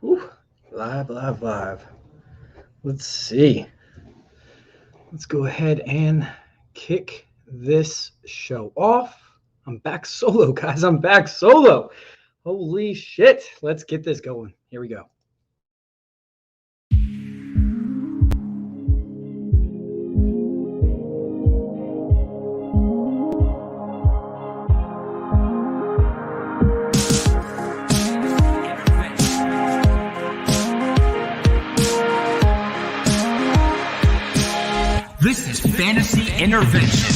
Whew. Live. Let's see. Let's go ahead and kick this show off. I'm back solo, guys. I'm back solo. Holy shit. Let's get this going. Here we go. This is Fantasy Intervention.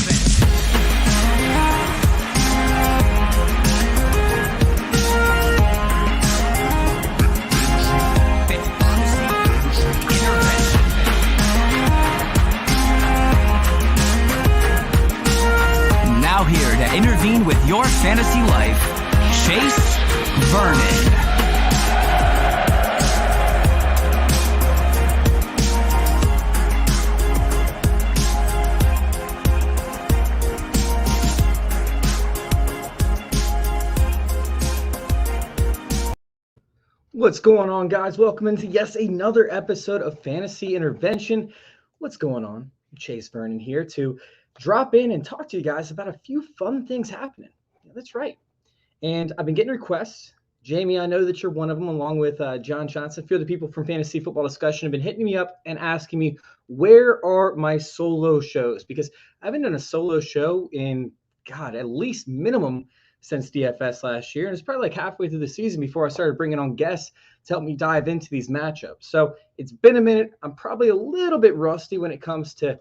Now here to intervene with your fantasy life, Chase Vernon. What's going on, guys? Welcome into another episode of Fantasy Intervention. What's going on? Chase Vernon here to drop in and talk to you guys about a few fun things happening. Yeah, that's right. And I've been getting requests. Jamie, I know that you're one of them, along with John Johnson. A few other people from Fantasy Football Discussion have been hitting me up and asking me, where are my solo shows? Because I haven't done a solo show in, at least minimum since DFS last year. And it's probably like halfway through the season before I started bringing on guests to help me dive into these matchups. So it's been a minute. I'm probably a little bit rusty when it comes to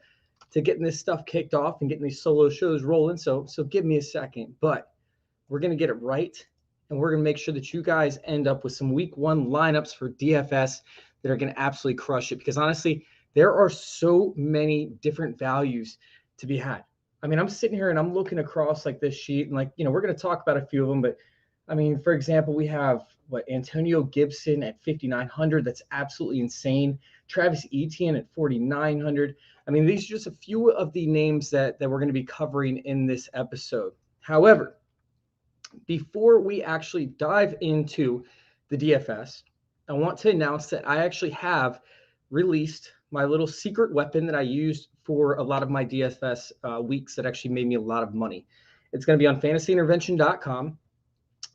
getting this stuff kicked off and getting these solo shows rolling. So give me a second, but we're going to get it right. And we're going to make sure that you guys end up with some week one lineups for DFS that are going to absolutely crush it. Because honestly, there are so many different values to be had. I mean, I'm sitting here and I'm looking across like this sheet and we're going to talk about a few of them. But I mean, for example, we have Antonio Gibson at 5,900. That's absolutely insane. Travis Etienne at 4,900. I mean, these are just a few of the names that we're going to be covering in this episode. However, before we actually dive into the DFS, I want to announce that I actually have released my little secret weapon that I used for a lot of my DFS weeks that actually made me a lot of money. It's going to be on fantasyintervention.com.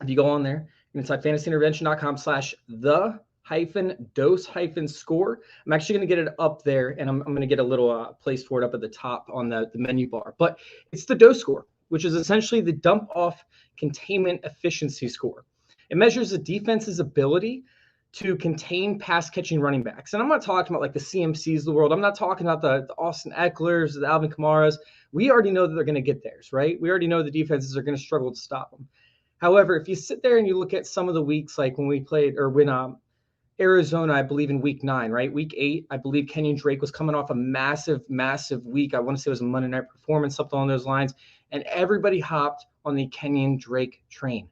If you go on there, you can type fantasyintervention.com/the-DOCE Score. I'm actually going to get it up there, and I'm going to get a little place for it up at the top on the menu bar. But it's the DOCE Score, which is essentially the dump-off containment efficiency score. It measures the defense's ability to contain pass-catching running backs. And I'm not talking about like the CMCs of the world. I'm not talking about the Austin Ecklers, the Alvin Kamaras. We already know that they're going to get theirs, right? We already know the defenses are going to struggle to stop them. However, if you sit there and you look at some of the weeks, like when we played, or when Arizona, I believe in week 9, right? Week 8, I believe Kenyon Drake was coming off a massive week. I want to say it was a Monday Night Performance, something along those lines. And everybody hopped on the Kenyon Drake train.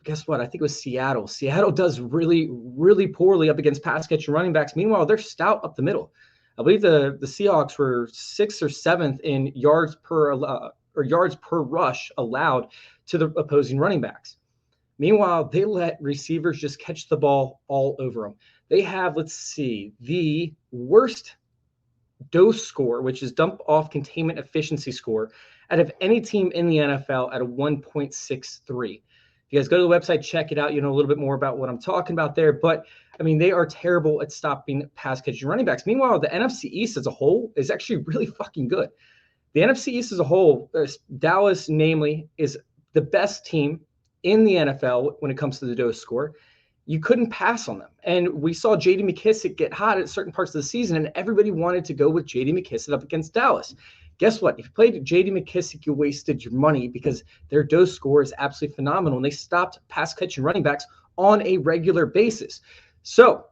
Guess what? I think it was Seattle. Seattle does really, really poorly up against pass-catching running backs. Meanwhile, they're stout up the middle. I believe the Seahawks were 6th or 7th in yards per rush allowed to the opposing running backs. Meanwhile, they let receivers just catch the ball all over them. They have, the worst DOCE score, which is dump-off containment efficiency score, out of any team in the NFL at a 1.63. If you guys go to the website, check it out. You know a little bit more about what I'm talking about there. But, I mean, they are terrible at stopping pass-catching running backs. Meanwhile, the NFC East as a whole is actually really fucking good. The NFC East as a whole, Dallas, namely, is the best team in the NFL when it comes to the DOCE score. You couldn't pass on them. And we saw J.D. McKissic get hot at certain parts of the season, and everybody wanted to go with J.D. McKissic up against Dallas. Guess what? If you played J.D. McKissic, you wasted your money because their DOCE score is absolutely phenomenal, and they stopped pass-catching running backs on a regular basis. So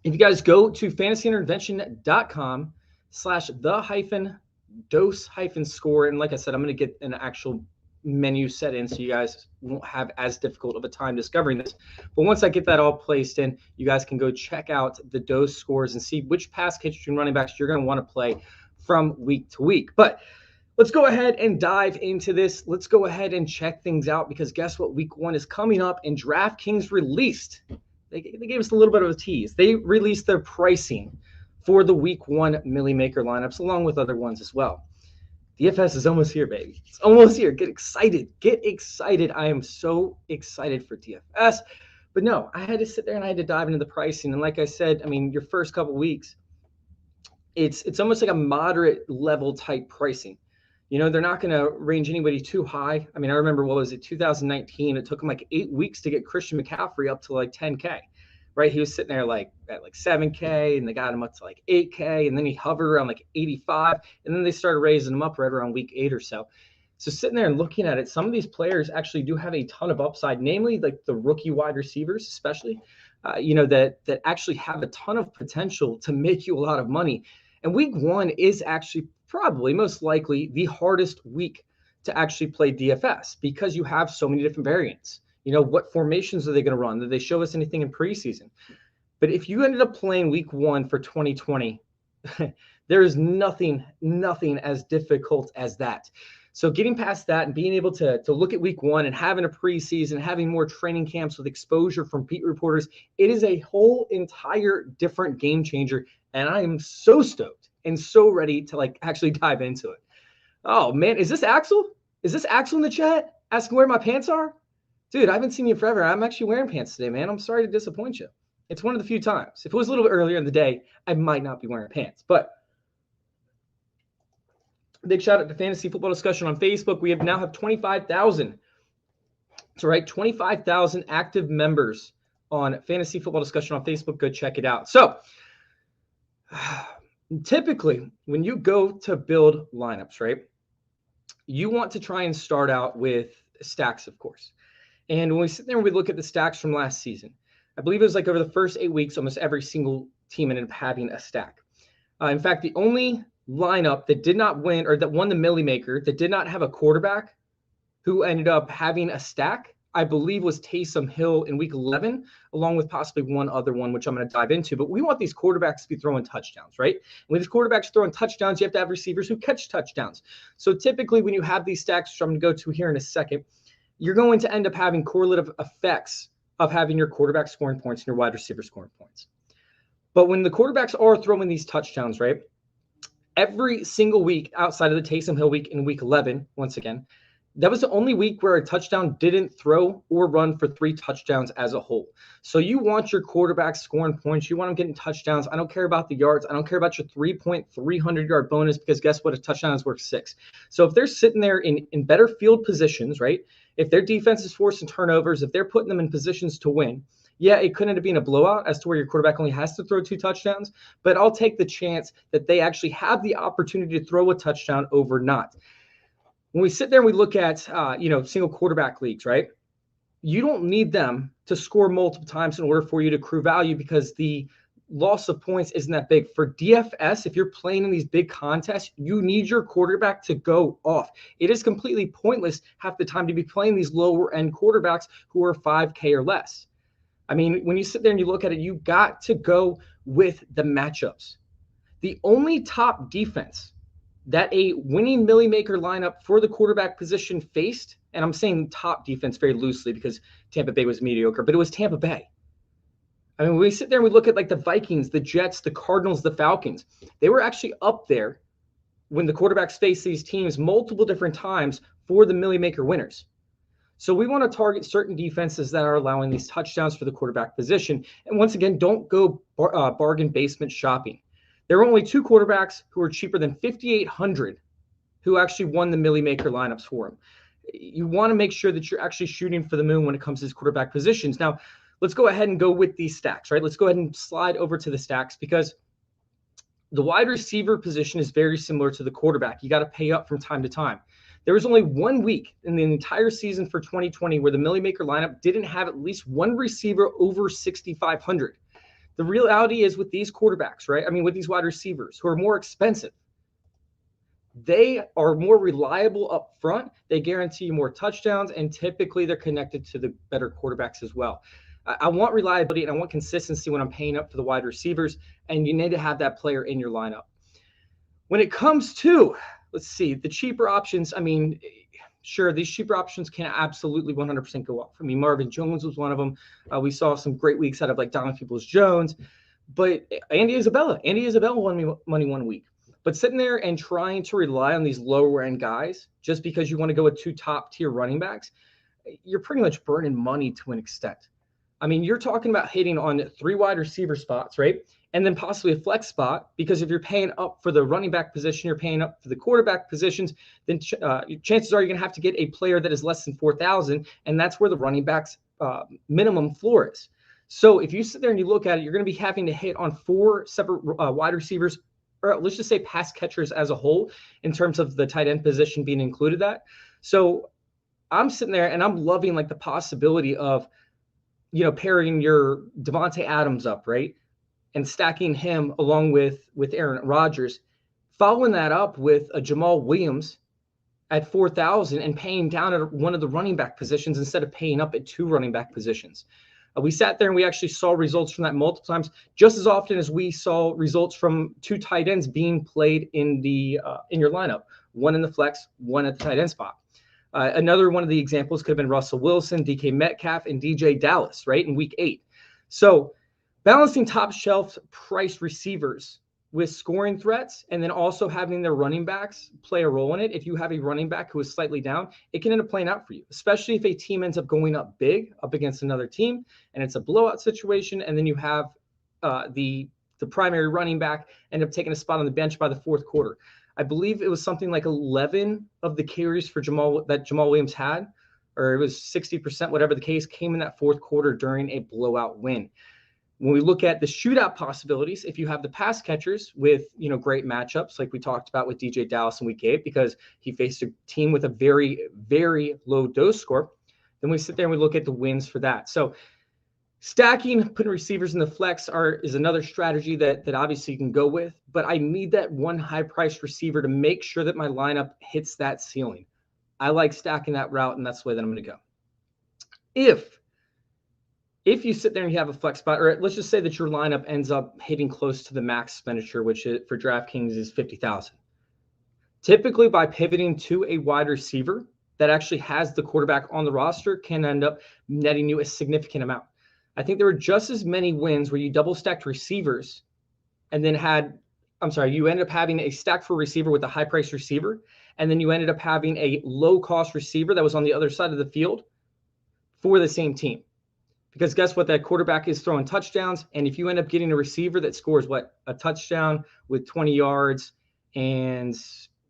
if you guys go to fantasyintervention.com/the-DOCE-score, and like I said, I'm going to get an actual menu set in so you guys won't have as difficult of a time discovering this. But once I get that all placed in, you guys can go check out the DOCE scores and see which pass-catching running backs you're going to want to play from week to week. But let's go ahead and dive into this. Let's go ahead and check things out because guess what? Week 1 is coming up and DraftKings released They gave us a little bit of a tease. They released their pricing for the week 1 Millie Maker lineups, along with other ones as well. DFS is almost here, baby. It's almost here. Get excited. Get excited. I am so excited for DFS. But no, I had to sit there and I had to dive into the pricing. And like I said, I mean, your first couple weeks, it's almost like a moderate level type pricing. You know, they're not going to range anybody too high. I mean, I remember, what was it, 2019? It took them like 8 weeks to get Christian McCaffrey up to like 10K, right? He was sitting there like at like 7K, and they got him up to like 8K, and then he hovered around like 85, and then they started raising him up right around week 8 or so. So sitting there and looking at it, some of these players actually do have a ton of upside, namely like the rookie wide receivers, especially, that actually have a ton of potential to make you a lot of money. And week 1 is actually probably most likely the hardest week to actually play DFS because you have so many different variants. You know, what formations are they going to run? Did they show us anything in preseason? But if you ended up playing week 1 for 2020, there is nothing as difficult as that. So getting past that and being able to look at week 1 and having a preseason, having more training camps with exposure from beat reporters, it is a whole entire different game changer. And I am so stoked and so ready to like actually dive into it. Oh man, is this Axel? Is this Axel in the chat asking where my pants are? Dude, I haven't seen you forever. I'm actually wearing pants today, man. I'm sorry to disappoint you. It's one of the few times. If it was a little bit earlier in the day, I might not be wearing pants. But big shout out to Fantasy Football Discussion on Facebook. We now have 25,000. That's right, 25,000 active members on Fantasy Football Discussion on Facebook. Go check it out. So typically, when you go to build lineups, right, you want to try and start out with stacks, of course. And when we sit there and we look at the stacks from last season, I believe it was like over the first 8 weeks, almost every single team ended up having a stack. In fact, the only lineup that did not win, or that won the Millie Maker, that did not have a quarterback who ended up having a stack, I believe was Taysom Hill in week 11, along with possibly one other one, which I'm going to dive into. But we want these quarterbacks to be throwing touchdowns, right? And when these quarterbacks throwing touchdowns, you have to have receivers who catch touchdowns. So typically when you have these stacks, which I'm going to go to here in a second, you're going to end up having correlative effects of having your quarterback scoring points and your wide receiver scoring points. But when the quarterbacks are throwing these touchdowns, right, every single week outside of the Taysom Hill week in week 11, once again, that was the only week where a touchdown didn't throw or run for 3 touchdowns as a whole. So you want your quarterback scoring points. You want them getting touchdowns. I don't care about the yards. I don't care about your 300-yard bonus, because guess what? A touchdown is worth 6. So if they're sitting there in better field positions, right, if their defense is forcing turnovers, if they're putting them in positions to win, yeah, it could end up being a blowout as to where your quarterback only has to throw 2 touchdowns, but I'll take the chance that they actually have the opportunity to throw a touchdown over not. When we sit there and we look at, single quarterback leagues, right, you don't need them to score multiple times in order for you to accrue value, because the loss of points isn't that big. For DFS, if you're playing in these big contests, you need your quarterback to go off. It is completely pointless half the time to be playing these lower end quarterbacks who are 5K or less. I mean, when you sit there and you look at it, you got to go with the matchups. The only top defense that a winning Millie Maker lineup for the quarterback position faced, and I'm saying top defense very loosely because Tampa Bay was mediocre, but it was Tampa Bay. I mean, when we sit there and we look at like the Vikings, the Jets, the Cardinals, the Falcons, they were actually up there when the quarterbacks faced these teams multiple different times for the Millie Maker winners. So we want to target certain defenses that are allowing these touchdowns for the quarterback position. And once again, don't go bargain basement shopping. There were only 2 quarterbacks who were cheaper than $5,800 who actually won the Millie Maker lineups for him. You want to make sure that you're actually shooting for the moon when it comes to these quarterback positions. Now, let's go ahead and go with these stacks, right? Let's go ahead and slide over to the stacks, because the wide receiver position is very similar to the quarterback. You got to pay up from time to time. There was only 1 week in the entire season for 2020 where the Millie Maker lineup didn't have at least one receiver over 6,500. The reality is with these quarterbacks, right? I mean, with these wide receivers who are more expensive, they are more reliable up front. They guarantee you more touchdowns, and typically they're connected to the better quarterbacks as well. I want reliability and I want consistency when I'm paying up for the wide receivers, and you need to have that player in your lineup. When it comes to, let's see, the cheaper options, I mean, sure, these cheaper options can absolutely 100% go off. I mean, Marvin Jones was one of them. We saw some great weeks out of like Donovan Peoples-Jones, but Andy Isabella won me money one week. But sitting there and trying to rely on these lower end guys just because you want to go with 2 top tier running backs, you're pretty much burning money to an extent. I mean, you're talking about hitting on 3 wide receiver spots, right? And then possibly a flex spot, because if you're paying up for the running back position, you're paying up for the quarterback positions, then chances are you're going to have to get a player that is less than 4,000, and that's where the running back's minimum floor is. So if you sit there and you look at it, you're going to be having to hit on 4 separate wide receivers, or let's just say pass catchers as a whole, in terms of the tight end position being included that. So I'm sitting there and I'm loving like the possibility of, pairing your Devontae Adams up, right? And stacking him along with Aaron Rodgers, following that up with a Jamal Williams at 4,000 and paying down at one of the running back positions instead of paying up at 2 running back positions. We sat there and we actually saw results from that multiple times, just as often as we saw results from 2 tight ends being played in your lineup, one in the flex, one at the tight end spot. Another one of the examples could have been Russell Wilson, DK Metcalf, and DJ Dallas, right, in week 8. So balancing top shelf price receivers with scoring threats, and then also having their running backs play a role in it. If you have a running back who is slightly down, it can end up playing out for you, especially if a team ends up going up big up against another team and it's a blowout situation. And then you have the primary running back end up taking a spot on the bench by the 4th quarter. I believe it was something like 11 of the carries for Jamal Williams had, or it was 60%, whatever the case, came in that 4th quarter during a blowout win. When we look at the shootout possibilities, if you have the pass catchers with, great matchups, like we talked about with DJ Dallas in week 8, because he faced a team with a very, very low DOCE score, then we sit there and we look at the wins for that. So stacking, putting receivers in the flex is another strategy that obviously you can go with, but I need that one high-priced receiver to make sure that my lineup hits that ceiling. I like stacking that route, and that's the way that I'm going to go. If you sit there and you have a flex spot, or let's just say that your lineup ends up hitting close to the max expenditure, which for DraftKings is 50,000. Typically, by pivoting to a wide receiver that actually has the quarterback on the roster, can end up netting you a significant amount. I think there were just as many wins where you double stacked receivers and then you ended up having a stack for receiver with a high price receiver. And then you ended up having a low cost receiver that was on the other side of the field for the same team. Because guess what? That quarterback is throwing touchdowns. And if you end up getting a receiver that scores a touchdown with 20 yards and,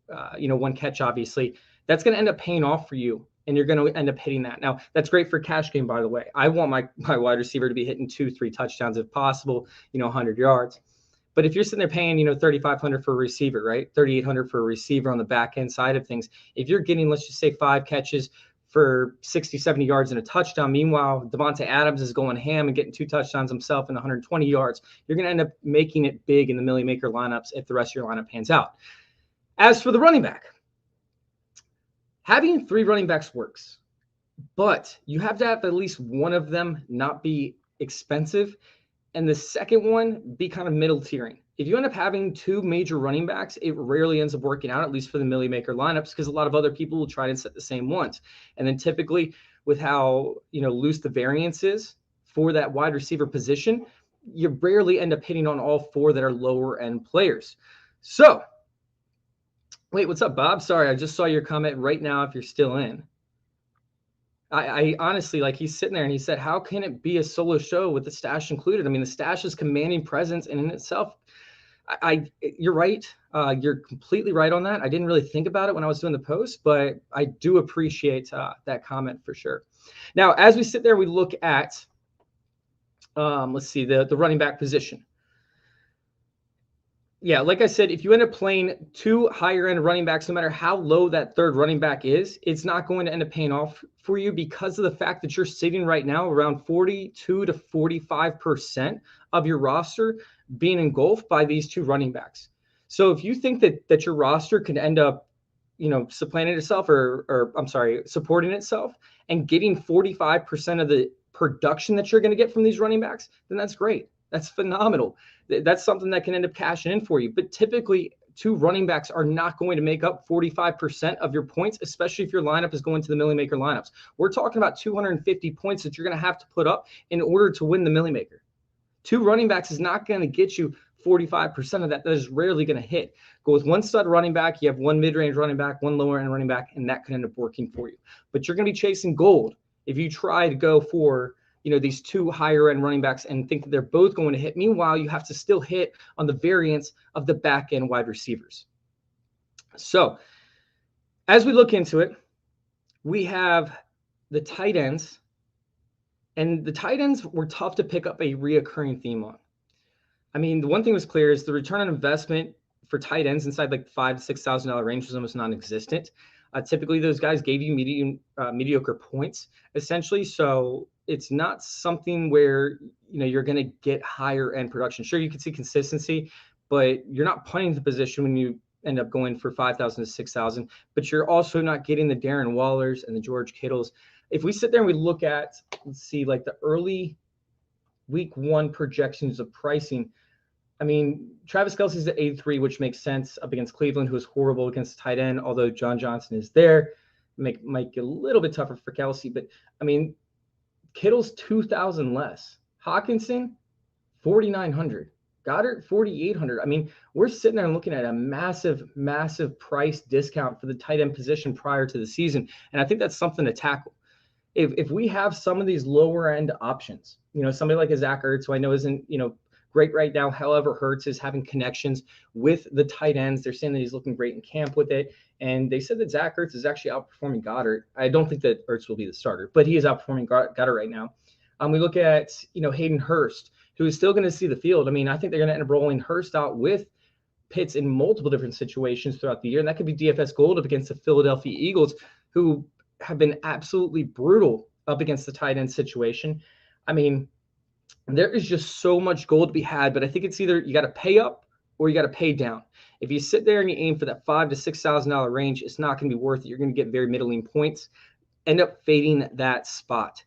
1 catch, obviously, that's going to end up paying off for you. And you're going to end up hitting that. Now, that's great for cash game, by the way. I want my wide receiver to be hitting 2-3 touchdowns if possible, 100 yards. But if you're sitting there paying, $3,500 for a receiver, right? $3,800 for a receiver on the back end side of things. If you're getting, let's just say, 5 catches for 60, 70 yards and a touchdown, meanwhile, Devontae Adams is going ham and getting 2 touchdowns himself and 120 yards, you're going to end up making it big in the Millie Maker lineups if the rest of your lineup pans out. As for the running back, having 3 running backs works, but you have to have at least one of them not be expensive, and the second one be kind of middle tiering. If you end up having 2 major running backs, it rarely ends up working out, at least for the Millie Maker lineups, because a lot of other people will try to set the same ones. And then typically with how loose the variance is for that wide receiver position, you rarely end up hitting on all 4 that are lower end players. So wait, what's up, Bob? Sorry, I just saw your comment right now if you're still in. I honestly, like, he's sitting there and he said, how can it be a solo show with the stash included? I mean, the stash is commanding presence, and in itself, you're right. You're completely right on that. I didn't really think about it when I was doing the post, but I do appreciate that comment for sure. Now, as we sit there, we look at, let's see, the running back position. Yeah, like I said, if you end up playing 2 higher end running backs, no matter how low that third running back is, it's not going to end up paying off for you because of the fact that you're sitting right now around 42 to 45% of your roster being engulfed by these 2 running backs. So if you think that your roster can end up, supplanting itself supporting itself and getting 45% of the production that you're going to get from these running backs, then that's great. That's phenomenal. That's something that can end up cashing in for you. But typically, two running backs are not going to make up 45% of your points, especially if your lineup is going to the Millie Maker lineups. We're talking about 250 points that you're going to have to put up in order to win the Millie Maker. Two running backs is not going to get you 45% of that. That is rarely going to hit. Go with one stud running back. You have one mid-range running back, one lower-end running back, and that could end up working for you. But you're going to be chasing gold if you try to go for these two higher-end running backs and think that they're both going to hit. Meanwhile, you have to still hit on the variance of the back-end wide receivers. So as we look into it, we have the tight ends. And the tight ends were tough to pick up a reoccurring theme on. I mean, the one thing was clear is the return on investment for tight ends inside like $5,000 to $6,000 range was almost non-existent. Typically, those guys gave you mediocre points, essentially. So it's not something where you're going to get higher end production. Sure, you can see consistency, but you're not punting the position when you end up going for 5,000 to 6,000. But you're also not getting the Darren Wallers and the George Kittles. If we sit there and we look at, let's see, like the early week one projections of pricing, I mean, Travis Kelce's at 83, which makes sense up against Cleveland, who is horrible against the tight end, although John Johnson is there. Might get a little bit tougher for Kelce, but I mean, Kittle's 2,000 less. Hawkinson, 4,900. Goddard, 4,800. I mean, we're sitting there and looking at a massive, massive price discount for the tight end position prior to the season, and I think that's something to tackle. If we have some of these lower end options, somebody like a Zach Ertz, who I know isn't, great right now. However, Ertz is having connections with the tight ends. They're saying that he's looking great in camp with it. And they said that Zach Ertz is actually outperforming Goddard. I don't think that Ertz will be the starter, but he is outperforming Goddard right now. We look at, Hayden Hurst, who is still going to see the field. I mean, I think they're going to end up rolling Hurst out with Pitts in multiple different situations throughout the year. And that could be DFS gold up against the Philadelphia Eagles, who have been absolutely brutal up against the tight end situation. I mean, there is just so much gold to be had, but I think it's either you got to pay up or you got to pay down. If you sit there and you aim for that $5,000 to $6,000 range, it's not going to be worth it. You're going to get very middling points, end up fading that spot.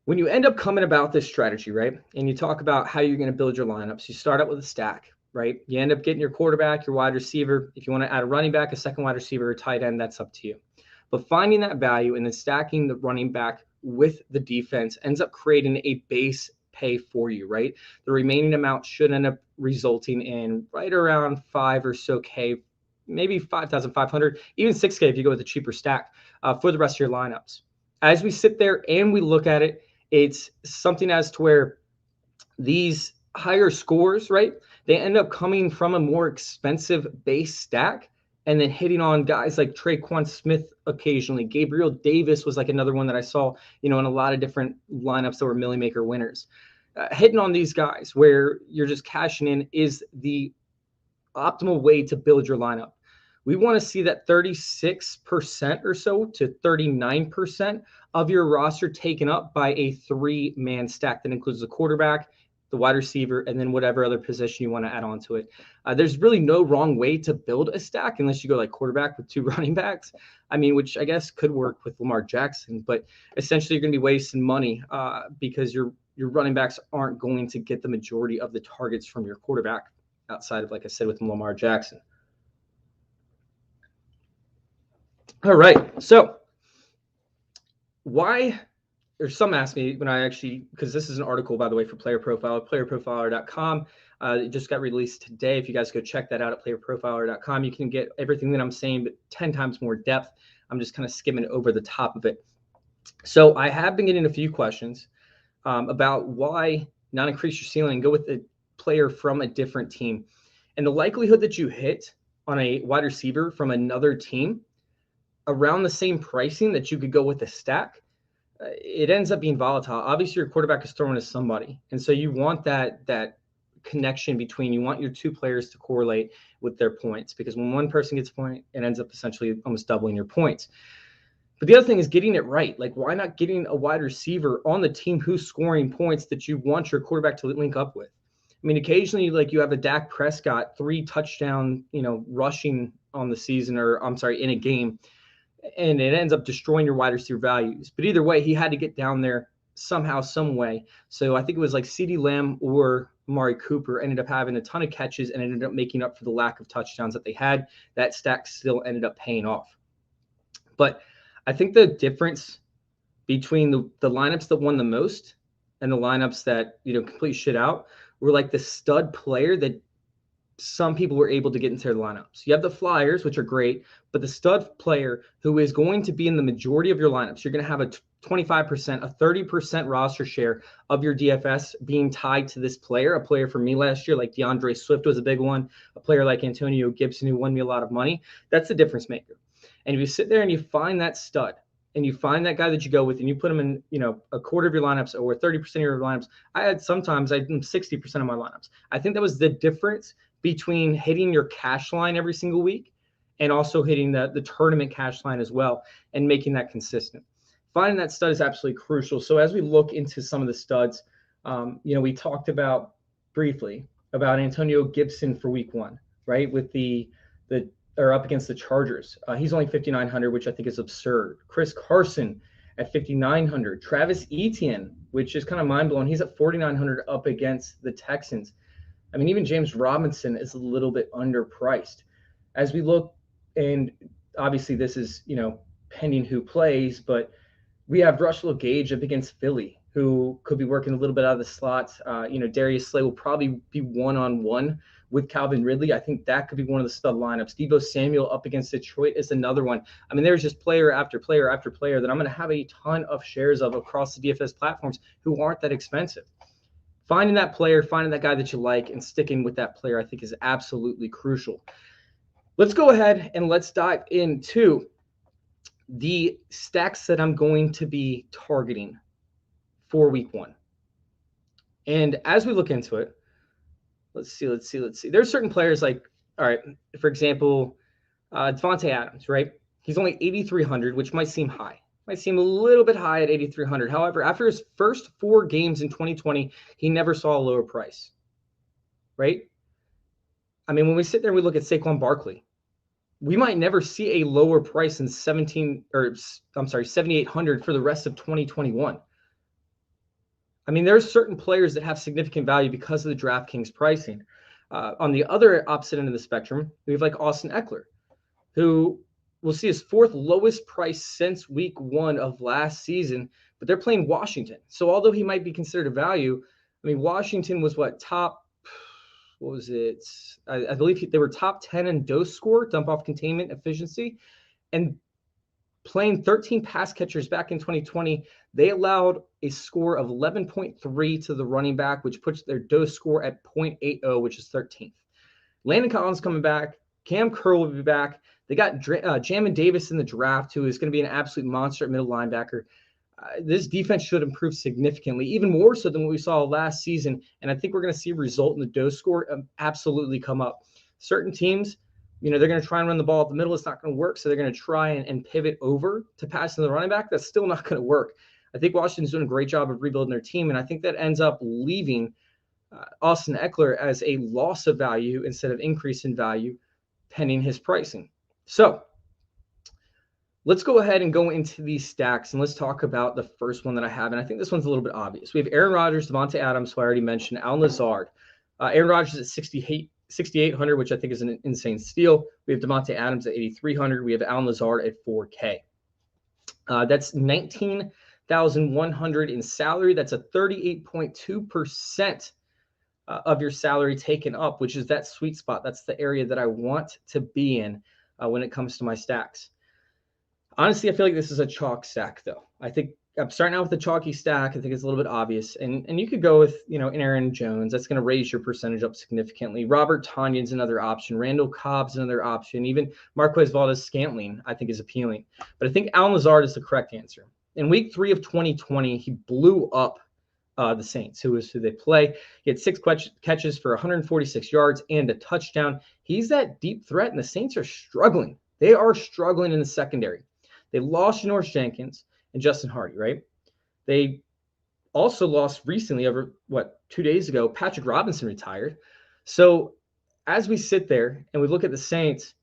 When you end up coming about this strategy, right, and you talk about how you're going to build your lineups, you start out with a stack, right? You end up getting your quarterback, your wide receiver. If you want to add a running back, a second wide receiver, or tight end, that's up to you. But finding that value and then stacking the running back with the defense ends up creating a base pay for you, right? The remaining amount should end up resulting in right around 5 or so K, maybe 5,500, even 6K if you go with a cheaper stack for the rest of your lineups. As we sit there and we look at it, it's something as to where these higher scores, right, they end up coming from a more expensive base stack and then hitting on guys like Traquan Smith occasionally. Gabriel Davis was like another one that I saw, in a lot of different lineups that were Millie Maker winners. Hitting on these guys where you're just cashing in is the optimal way to build your lineup. We want to see that 36% or so to 39% of your roster taken up by a 3-man stack that includes the quarterback, the wide receiver, and then whatever other position you want to add on to it. There's really no wrong way to build a stack unless you go like quarterback with 2 running backs. I mean, which I guess could work with Lamar Jackson, but essentially you're going to be wasting money because your running backs aren't going to get the majority of the targets from your quarterback outside of, like I said, with Lamar Jackson. All right, so why? Or some ask me when I actually, because this is an article, by the way, for Player Profiler, playerprofiler.com. It just got released today. If you guys go check that out at playerprofiler.com, you can get everything that I'm saying, but 10 times more depth. I'm just kind of skimming over the top of it. So I have been getting a few questions about why not increase your ceiling and go with a player from a different team. And the likelihood that you hit on a wide receiver from another team around the same pricing that you could go with a stack, it ends up being volatile. Obviously, your quarterback is throwing to somebody. And so you want that connection between, you want your 2 players to correlate with their points, because when one person gets a point, it ends up essentially almost doubling your points. But the other thing is getting it right. Like, why not getting a wide receiver on the team who's scoring points that you want your quarterback to link up with? I mean, occasionally, like, you have a Dak Prescott 3 touchdown, rushing on the season, or I'm sorry, in a game, and it ends up destroying your wide receiver values. But either way, he had to get down there somehow, some way. So I think it was like CeeDee Lamb or Amari Cooper ended up having a ton of catches and ended up making up for the lack of touchdowns that they had. That stack still ended up paying off. But I think the difference between the lineups that won the most and the lineups that, complete shit out were like the stud player that some people were able to get into their lineups. You have the flyers, which are great, but the stud player who is going to be in the majority of your lineups, you're going to have a 25%, a 30% roster share of your DFS being tied to this player. A player for me last year, like DeAndre Swift was a big one. A player like Antonio Gibson, who won me a lot of money. That's the difference maker. And if you sit there and you find that stud, and you find that guy that you go with, and you put him in, a quarter of your lineups or 30% of your lineups. I had 60% of my lineups. I think that was the difference between hitting your cash line every single week and also hitting the tournament cash line as well and making that consistent. Finding that stud is absolutely crucial. So as we look into some of the studs, we talked about briefly about Antonio Gibson for week 1, right? With or up against the Chargers. He's only 5,900, which I think is absurd. Chris Carson at 5,900. Travis Etienne, which is kind of mind-blowing. He's at 4,900 up against the Texans. I mean, even James Robinson is a little bit underpriced. As we look, and obviously this is, pending who plays, but we have Russell Gage up against Philly, who could be working a little bit out of the slots. Darius Slay will probably be one-on-one with Calvin Ridley. I think that could be one of the stud lineups. Deebo Samuel up against Detroit is another one. I mean, there's just player after player after player that I'm going to have a ton of shares of across the DFS platforms who aren't that expensive. Finding that player, finding that guy that you like, and sticking with that player, I think is absolutely crucial. Let's go ahead and let's dive into the stacks that I'm going to be targeting for week 1. And as we look into it, let's see. There's certain players like, all right, for example, Devontae Adams, right? He's only 8,300, which might seem high. Might seem a little bit high at 8,300. However, after his first 4 games in 2020, he never saw a lower price, right? I mean, when we sit there and we look at Saquon Barkley, we might never see a lower price than 7,800 for the rest of 2021. I mean, there's certain players that have significant value because of the DraftKings pricing. On the other opposite end of the spectrum, we have like Austin Eckler, who will see his 4th lowest price since week 1 of last season, but they're playing Washington. So although he might be considered a value, I mean, Washington was I believe they were top 10 in DOCE Score, dump off containment efficiency, and playing 13 pass catchers back in 2020, they allowed a score of 11.3 to the running back, which puts their DOCE score at 0.80, which is 13th. Landon Collins coming back. Cam Curl will be back. They got Jamin Davis in the draft, who is going to be an absolute monster at middle linebacker. This defense should improve significantly, even more so than what we saw last season. And I think we're going to see a result in the DOCE score absolutely come up. Certain teams, they're going to try and run the ball up the middle. It's not going to work. So they're going to try and pivot over to passing the running back. That's still not going to work. I think Washington's doing a great job of rebuilding their team. And I think that ends up leaving Austin Eckler as a loss of value instead of increase in value pending his pricing. So let's go ahead and go into these stacks, and let's talk about the first one that I have. And I think this one's a little bit obvious. We have Aaron Rodgers, Devontae Adams, who I already mentioned, Allen Lazard. Aaron Rodgers at 6,800, which I think is an insane steal. We have Devontae Adams at 8,300. We have Allen Lazard at 4K. That's 19,100 in salary. That's a 38.2% of your salary taken up, which is that sweet spot. That's the area that I want to be in when it comes to my stacks. Honestly, I feel like this is a chalk stack, though. I think I'm starting out with a chalky stack. I think it's a little bit obvious. And you could go with, an Aaron Jones. That's going to raise your percentage up significantly. Robert Tonyan's another option. Randall Cobb's another option. Even Marquez Valdes-Scantling, I think, is appealing. But I think Allen Lazard is the correct answer. In week 3 of 2020, he blew up the Saints, who they play. He had 6 catches for 146 yards and a touchdown. He's that deep threat, and the Saints are struggling. They are struggling in the secondary. They lost Janoris Jenkins and Justin Hardy, right? They also lost recently, 2 days ago, Patrick Robinson retired. So as we sit there and we look at the Saints,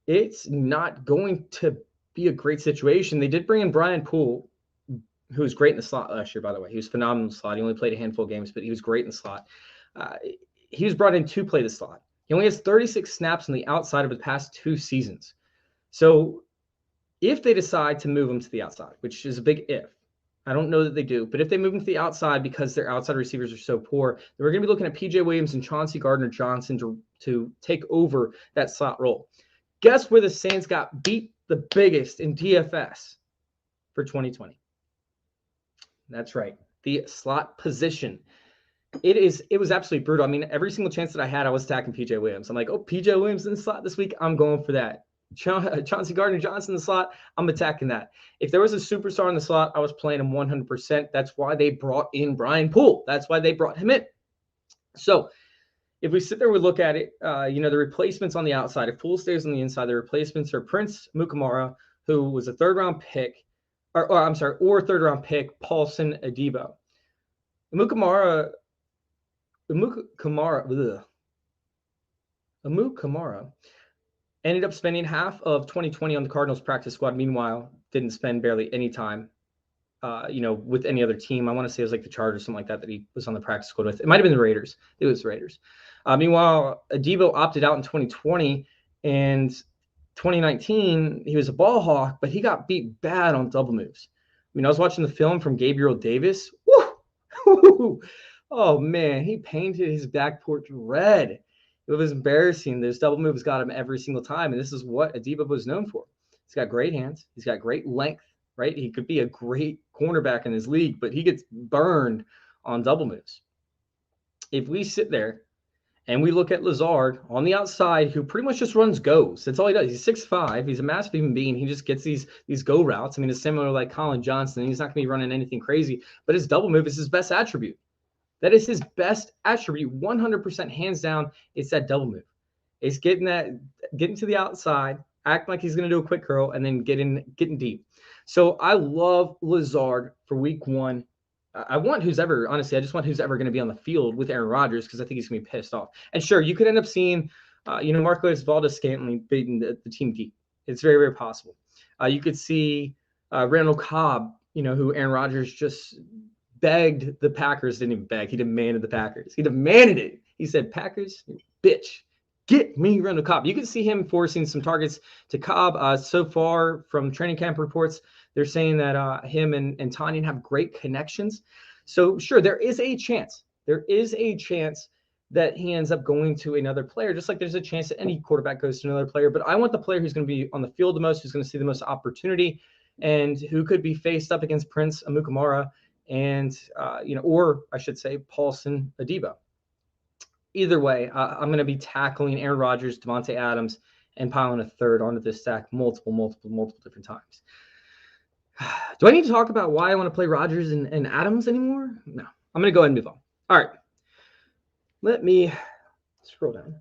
it's not going to be a great situation. They did bring in Brian Poole, who was great in the slot last year, by the way. He was phenomenal in the slot. He only played a handful of games, but he was great in the slot. He was brought in to play the slot. He only has 36 snaps on the outside of the past 2 seasons. So if they decide to move him to the outside, which is a big if, I don't know that they do, but if they move him to the outside because their outside receivers are so poor, then we're going to be looking at P.J. Williams and Chauncey Gardner-Johnson to take over that slot role. Guess where the Saints got beat the biggest in DFS for 2020? That's right, the slot position. It was absolutely brutal. I mean, every single chance that I had, I was attacking P.J. Williams. I'm like, oh, P.J. Williams in the slot this week, I'm going for that. Chauncey Gardner-Johnson in the slot, I'm attacking that. If there was a superstar in the slot, I was playing him 100%. That's why they brought in Brian Poole. That's why they brought him in. So if we sit there, we look at it, the replacements on the outside. If Poole stays on the inside, the replacements are Prince Mukamara, who was a third-round pick, or third-round pick, Paulson Adebo. Mukamara ended up spending half of 2020 on the Cardinals practice squad. Meanwhile, didn't spend barely any time, with any other team. I want to say it was like the Chargers, something like that he was on the practice squad with. It might have been the Raiders. It was the Raiders. Meanwhile, Adebo opted out in 2020, and 2019, he was a ball hawk, but he got beat bad on double moves. I mean, I was watching the film from Gabriel Davis. Woo! Oh, man, he painted his back porch red. It was embarrassing. Those double moves got him every single time, and this is what Adebo was known for. He's got great hands. He's got great length, right? He could be a great cornerback in his league, but he gets burned on double moves. If we sit there and we look at Lazard on the outside, who pretty much just runs goes. That's all he does. He's 6'5". He's a massive human being. He just gets these go routes. I mean, it's similar like Colin Johnson. He's not going to be running anything crazy, but his double move is his best attribute. That is his best attribute, 100% hands down. It's that double move. It's getting to the outside, acting like he's going to do a quick curl, and then getting deep. So I love Lazard for week 1. I just want who's ever going to be on the field with Aaron Rodgers, because I think he's going to be pissed off. And sure, you could end up seeing, Marquez Valdes-Scantling beating the team deep. It's very, very possible. You could see Randall Cobb, who Aaron Rodgers just begged the Packers. Didn't even beg. He demanded the Packers. He demanded it. He said, Packers, bitch, get me Randall Cobb. You can see him forcing some targets to Cobb. So far from training camp reports, they're saying that him and Tanyan have great connections. So sure, there is a chance. There is a chance that he ends up going to another player, just like there's a chance that any quarterback goes to another player. But I want the player who's going to be on the field the most, who's going to see the most opportunity, and who could be faced up against Prince Mukamara and, or I should say Paulson Adebo. Either way, I'm going to be tackling Aaron Rodgers, Devontae Adams, and piling a third onto this stack multiple different times. Do I need to talk about why I want to play Rodgers and Adams anymore? No. I'm going to go ahead and move on. All right. Let me scroll down.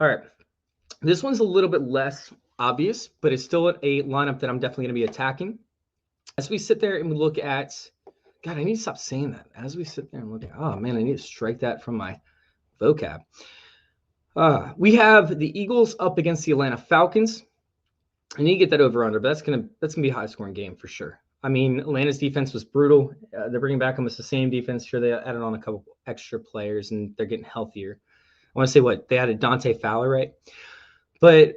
All right. This one's a little bit less obvious, but it's still a lineup that I'm definitely going to be attacking. As we sit there and we look at, God, I need to stop saying that. As we sit there and look at, oh man, I need to strike that from my vocab. We have the Eagles up against the Atlanta Falcons. I need to get that over under, but that's gonna be a high scoring game for sure. I mean, Atlanta's defense was brutal. They're bringing back almost the same defense. Sure, they added on a couple extra players and they're getting healthier. I want to say they added Dante Fowler, right? But,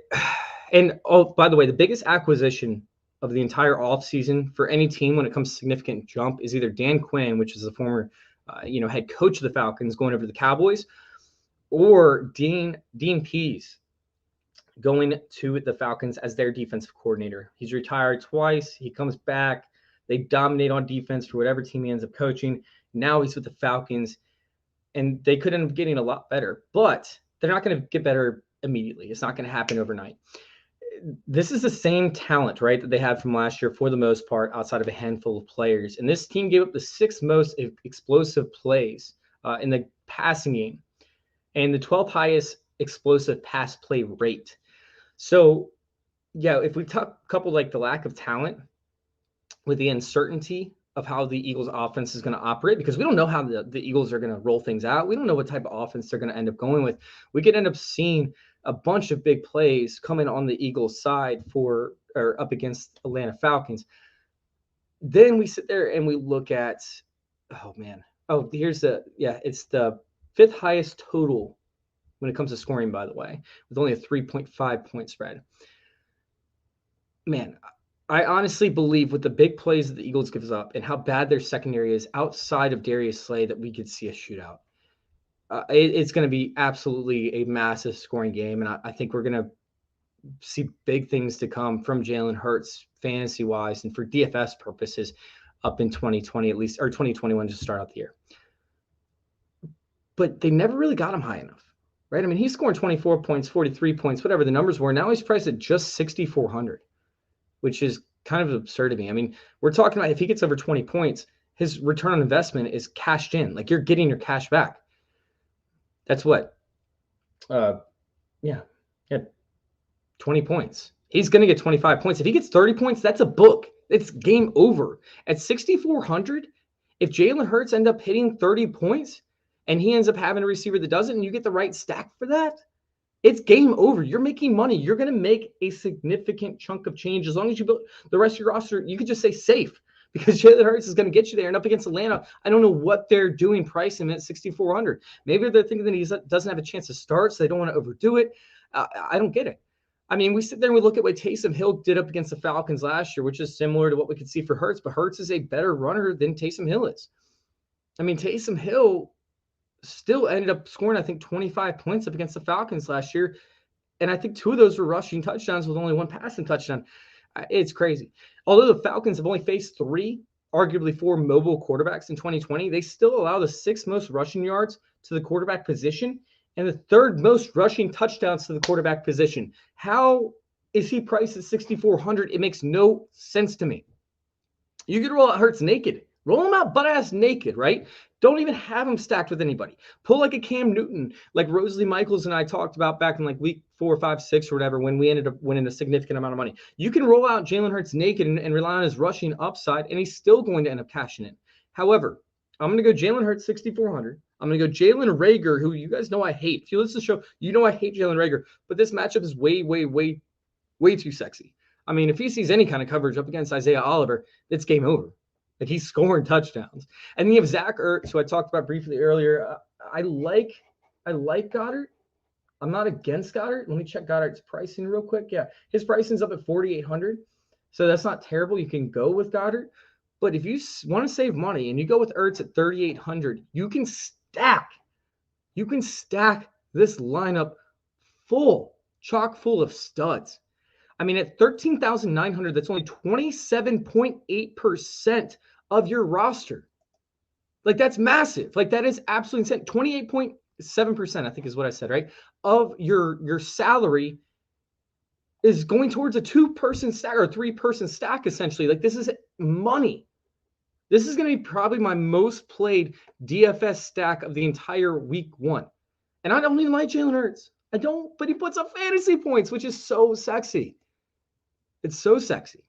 and oh, by the way, the biggest acquisition of the entire offseason for any team when it comes to significant jump is either Dan Quinn, which is the former, head coach of the Falcons, going over to the Cowboys, or Dean Pease going to the Falcons as their defensive coordinator. He's retired twice. He comes back. They dominate on defense for whatever team he ends up coaching. Now he's with the Falcons, and they could end up getting a lot better, but they're not going to get better immediately. It's not going to happen overnight. This is the same talent, right, that they had from last year for the most part, outside of a handful of players. And this team gave up the 6th most explosive plays in the passing game and the 12th highest explosive pass play rate. So, yeah, if we couple like the lack of talent with the uncertainty of how the Eagles offense is going to operate, because we don't know how the Eagles are going to roll things out. We don't know what type of offense they're going to end up going with. We could end up seeing a bunch of big plays coming on the Eagles side or up against Atlanta Falcons. Then we sit there and we look at, oh man, it's the 5th highest total when it comes to scoring, by the way, with only a 3.5 point spread. Man, I honestly believe with the big plays that the Eagles gives up and how bad their secondary is outside of Darius Slay that we could see a shootout. It's going to be absolutely a massive scoring game, and I think we're going to see big things to come from Jalen Hurts fantasy-wise and for DFS purposes up in 2020 at least, or 2021 to start out the year. But they never really got him high enough, right? I mean, he's scoring 24 points, 43 points, whatever the numbers were. Now he's priced at just 6,400, which is kind of absurd to me. I mean, we're talking about if he gets over 20 points, his return on investment is cashed in. Like, you're getting your cash back. That's what? 20 points. He's going to get 25 points. If he gets 30 points, that's a book. It's game over. At 6,400, if Jalen Hurts ends up hitting 30 points and he ends up having a receiver that does it and you get the right stack for that, it's game over. You're making money. You're going to make a significant chunk of change. As long as you build the rest of your roster, you could just say safe because Jalen Hurts is going to get you there. And up against Atlanta, I don't know what they're doing pricing him at 6,400. Maybe they're thinking that he doesn't have a chance to start, so they don't want to overdo it. I don't get it. I mean, we sit there and we look at what Taysom Hill did up against the Falcons last year, which is similar to what we could see for Hurts, but Hurts is a better runner than Taysom Hill is. I mean, Taysom Hill still ended up scoring, I think, 25 points up against the Falcons last year. And I think 2 of those were rushing touchdowns with only 1 passing touchdown. It's crazy. Although the Falcons have only faced 3, arguably 4 mobile quarterbacks in 2020, they still allow the 6th most rushing yards to the quarterback position and the 3rd most rushing touchdowns to the quarterback position. How is he priced at 6,400? It makes no sense to me. You could roll out Hurts naked. Roll him out butt-ass naked, right? Don't even have him stacked with anybody. Pull like a Cam Newton, like Rosalie Michaels and I talked about back in like week 4, 5, 6 or whatever when we ended up winning a significant amount of money. You can roll out Jalen Hurts naked and rely on his rushing upside, and he's still going to end up cashing in. However, I'm going to go Jalen Hurts 6,400. I'm going to go Jalen Reagor, who you guys know I hate. If you listen to the show, you know I hate Jalen Reagor. But this matchup is way, way, way, way too sexy. I mean, if he sees any kind of coverage up against Isaiah Oliver, it's game over. Like, he's scoring touchdowns. And then you have Zach Ertz, who I talked about briefly earlier. I like Goddard. I'm not against Goddard. Let me check Goddard's pricing real quick. Yeah, his pricing's up at 4,800. So that's not terrible. You can go with Goddard. But if you want to save money and you go with Ertz at 3,800, you can stack this lineup chock full of studs. I mean, at 13,900, that's only 27.8% of your roster. Like, that's massive. Like, that is absolutely insane. 28.7%, I think is what I said, right? Of your salary is going towards a 2-person stack or a 3-person stack, essentially. Like, this is money. This is going to be probably my most played DFS stack of the entire week 1. And I don't even like Jalen Hurts. I don't, but he puts up fantasy points, which is so sexy. It's so sexy.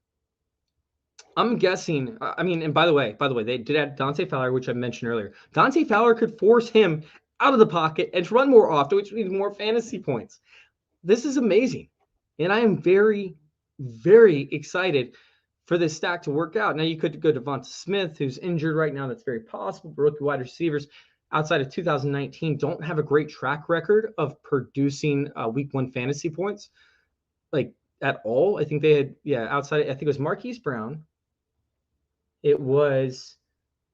I'm guessing, I mean, and by the way, they did add Dante Fowler, which I mentioned earlier. Dante Fowler could force him out of the pocket and to run more often, which means more fantasy points. This is amazing. And I am very, very excited for this stack to work out. Now, you could go to Devonta Smith, who's injured right now. That's very possible. But rookie wide receivers outside of 2019 don't have a great track record of producing week 1 fantasy points, like, at all. I think they had, outside, I think it was Marquise Brown. It was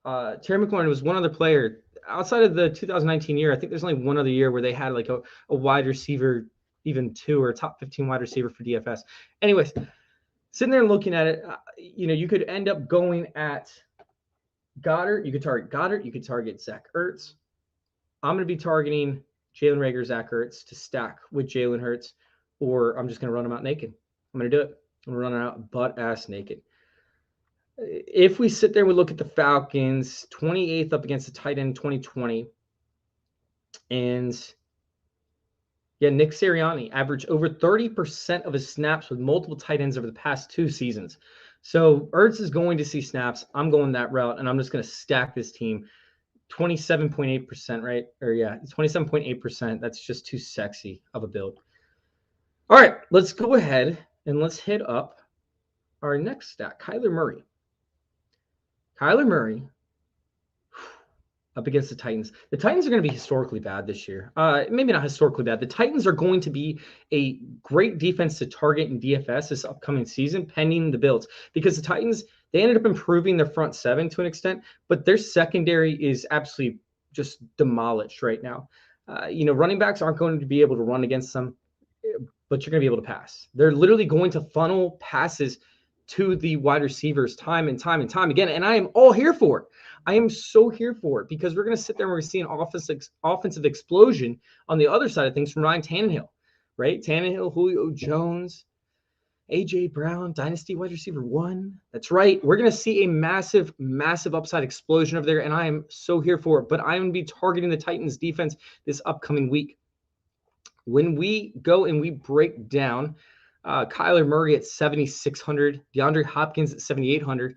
Terry McLaurin. Was one other player outside of the 2019 year. I think there's only one other year where they had like a wide receiver, even 2 or a top 15 wide receiver for DFS. Anyways, sitting there and looking at it, you could end up going at Goddard. You could target Goddard. You could target Zach Ertz. I'm going to be targeting Jalen Reagor, Zach Ertz to stack with Jalen Hurts, or I'm just going to run them out naked. I'm going to do it. I'm running out butt-ass naked. If we sit there and we look at the Falcons, 28th up against the tight end in 2020. And, Nick Sirianni averaged over 30% of his snaps with multiple tight ends over the past 2 seasons. So Ertz is going to see snaps. I'm going that route, and I'm just going to stack this team. 27.8%, right? Or, it's 27.8%. That's just too sexy of a build. All right, let's go ahead and let's hit up our next stat, Kyler Murray. Kyler Murray up against the Titans. The Titans are going to be historically bad this year. Maybe not historically bad. The Titans are going to be a great defense to target in DFS this upcoming season, pending the Bills, because the Titans, they ended up improving their front seven to an extent, but their secondary is absolutely just demolished right now. Running backs aren't going to be able to run against them, but you're going to be able to pass. They're literally going to funnel passes to the wide receivers time and time and time again. And I am all here for it. I am so here for it because we're going to sit there and we're going to see an offensive explosion on the other side of things from Ryan Tannehill, right? Tannehill, Julio Jones, A.J. Brown, Dynasty wide receiver 1. That's right. We're going to see a massive, massive upside explosion over there, and I am so here for it. But I'm going to be targeting the Titans defense this upcoming week. When we go and we break down Kyler Murray at 7,600, DeAndre Hopkins at 7,800,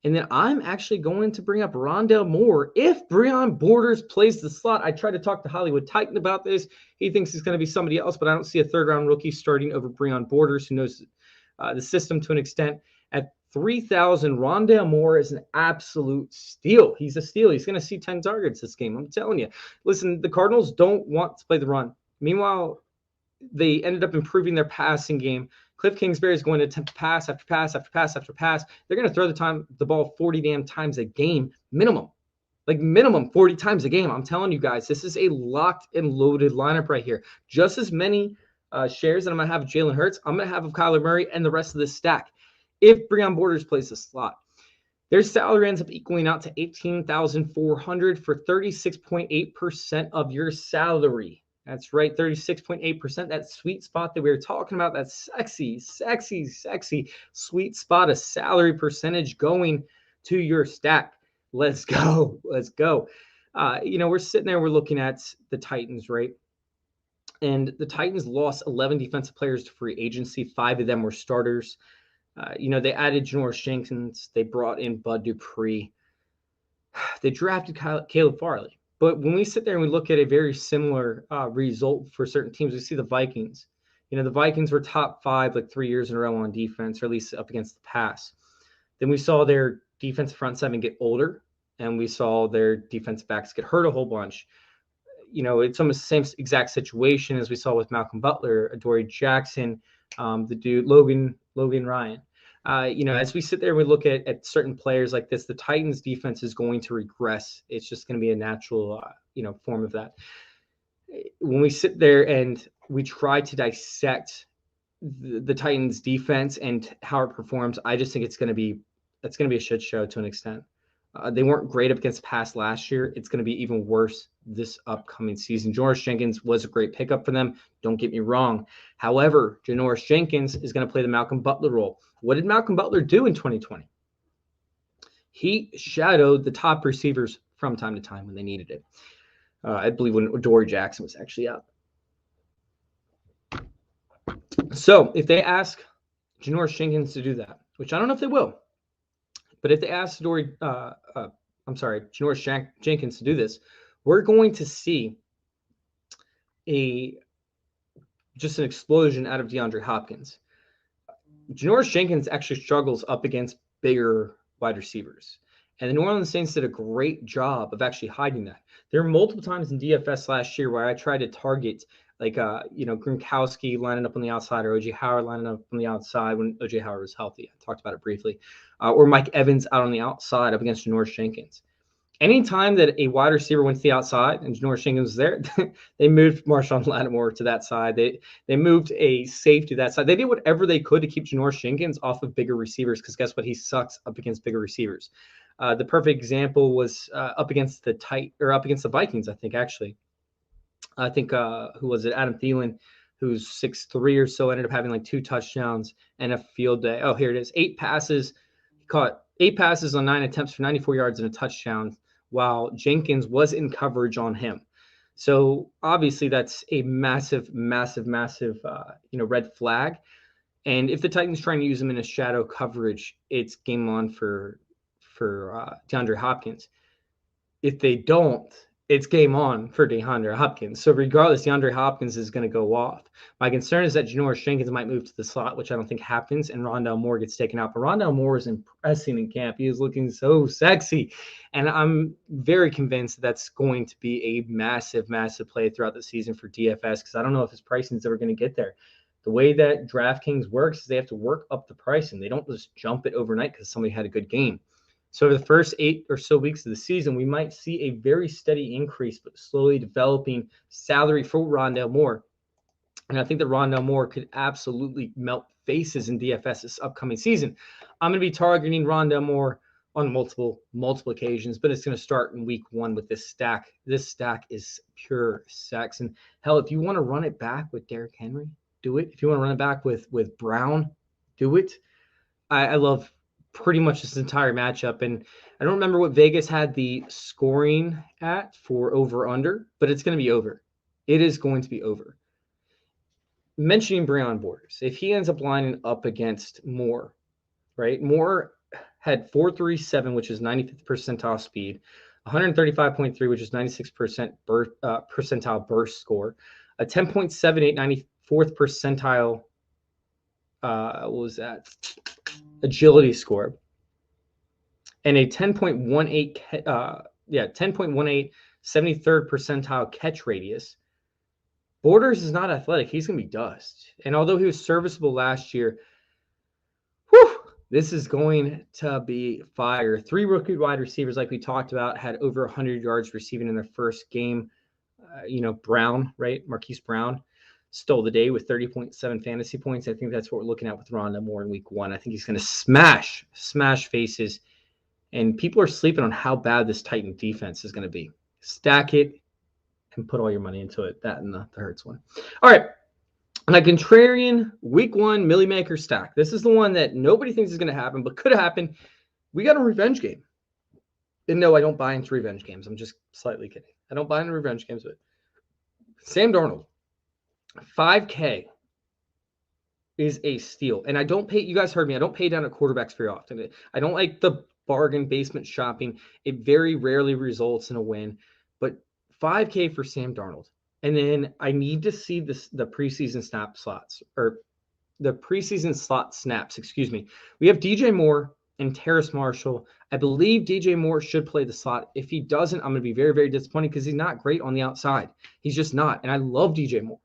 and then I'm actually going to bring up Rondale Moore if Breon Borders plays the slot. I tried to talk to Hollywood Titan about this. He thinks it's going to be somebody else, but I don't see a third-round rookie starting over Breon Borders, who knows the system to an extent. At 3,000, Rondale Moore is an absolute steal. He's a steal. He's going to see 10 targets this game. I'm telling you. Listen, the Cardinals don't want to play the run. Meanwhile, they ended up improving their passing game. Cliff Kingsbury is going to attempt pass after pass after pass after pass. They're going to throw the ball 40 damn times a game, minimum. Like minimum 40 times a game. I'm telling you guys, this is a locked and loaded lineup right here. Just as many shares that I'm going to have of Jalen Hurts, I'm going to have of Kyler Murray and the rest of this stack if Breon Borders plays the slot. Their salary ends up equaling out to $18,400 for 36.8% of your salary. That's right, 36.8%, that sweet spot that we were talking about, that sexy, sexy, sexy sweet spot of salary percentage going to your stack. Let's go. Let's go. We're sitting there, we're looking at the Titans, right? And the Titans lost 11 defensive players to free agency. 5 of them were starters. They added Janoris Jenkins. They brought in Bud Dupree. They drafted Caleb Farley. But when we sit there and we look at a very similar result for certain teams, we see the Vikings. The Vikings were top 5 like 3 years in a row on defense, or at least up against the pass. Then we saw their defensive front seven get older, and we saw their defensive backs get hurt a whole bunch. It's almost the same exact situation as we saw with Malcolm Butler, Adoree Jackson, the dude Logan Ryan. As we sit there and we look at certain players like this, the Titans defense is going to regress. It's just going to be a natural, form of that. When we sit there and we try to dissect the Titans defense and how it performs, I just think it's going to be a shit show to an extent. They weren't great up against the pass last year. It's going to be even worse this upcoming season. Janoris Jenkins was a great pickup for them. Don't get me wrong. However, Janoris Jenkins is going to play the Malcolm Butler role. What did Malcolm Butler do in 2020? He shadowed the top receivers from time to time when they needed it. I believe when Adoree Jackson was actually out. So if they ask Janoris Jenkins to do that, which I don't know if they will, but if they ask Janoris Jenkins to do this, we're going to see just an explosion out of DeAndre Hopkins. Janoris Jenkins actually struggles up against bigger wide receivers. And the New Orleans Saints did a great job of actually hiding that. There were multiple times in DFS last year where I tried to target Gronkowski lining up on the outside, or O.J. Howard lining up on the outside when O.J. Howard was healthy. I talked about it briefly. Or Mike Evans out on the outside up against Janoris Jenkins. Anytime that a wide receiver went to the outside and Janoris Jenkins was there, they moved Marshawn Lattimore to that side. They moved a safety to that side. They did whatever they could to keep Janoris Jenkins off of bigger receivers, because guess what? He sucks up against bigger receivers. The perfect example was up against the Vikings, I think, actually. I think, who was it? Adam Thielen, who's 6'3" or so, ended up having like 2 touchdowns and a field day. Oh, here it is. 8 passes. He caught 8 passes on 9 attempts for 94 yards and a touchdown, while Jenkins was in coverage on him. So obviously that's a massive, massive, massive, red flag. And if the Titans trying to use him in a shadow coverage, it's game on for DeAndre Hopkins. If they don't, it's game on for DeAndre Hopkins. So regardless, DeAndre Hopkins is going to go off. My concern is that Janoris Jenkins might move to the slot, which I don't think happens, and Rondale Moore gets taken out. But Rondale Moore is impressing in camp. He is looking so sexy. And I'm very convinced that that's going to be a massive, massive play throughout the season for DFS, because I don't know if his pricing is ever going to get there. The way that DraftKings works is they have to work up the pricing. They don't just jump it overnight because somebody had a good game. So over the first 8 or so weeks of the season, we might see a very steady increase, but slowly developing salary for Rondale Moore. And I think that Rondale Moore could absolutely melt faces in DFS this upcoming season. I'm going to be targeting Rondale Moore on multiple occasions, but it's going to start in week 1 with this stack. This stack is pure sex. And hell, if you want to run it back with Derrick Henry, do it. If you want to run it back with Brown, do it. I love pretty much this entire matchup. And I don't remember what Vegas had the scoring at for over-under, but it's going to be over. It is going to be over. Mentioning Breon Borders, if he ends up lining up against Moore, right? Moore had 4.37, which is 95th percentile speed, 135.3, which is 96% percentile burst score, a 10.78, 94th percentile, what was that? Agility score, and a 10.18, 10.18, 73rd percentile catch radius. Borders is not athletic. He's going to be dust. And although he was serviceable last year, this is going to be fire. 3 rookie wide receivers, like we talked about, had over 100 yards receiving in their first game. Brown, right? Marquise Brown stole the day with 30.7 fantasy points. I think that's what we're looking at with Rondale Moore in week 1. I think he's going to smash faces. And people are sleeping on how bad this Titan defense is going to be. Stack it and put all your money into it. That and the Hurts one. All right. And a contrarian week 1 Millie Maker stack. This is the one that nobody thinks is going to happen, but could have happened. We got a revenge game. And no, I don't buy into revenge games. I'm just slightly kidding. I don't buy into revenge games, but Sam Darnold, 5K is a steal. And I don't pay, you guys heard me, I don't pay down at quarterbacks very often. I don't like the bargain basement shopping. It very rarely results in a win. But 5K for Sam Darnold. And then I need to see the preseason slot snaps, excuse me. We have DJ Moore and Terrace Marshall. I believe DJ Moore should play the slot. If he doesn't, I'm going to be very, very disappointed because he's not great on the outside. He's just not. And I love DJ Moore.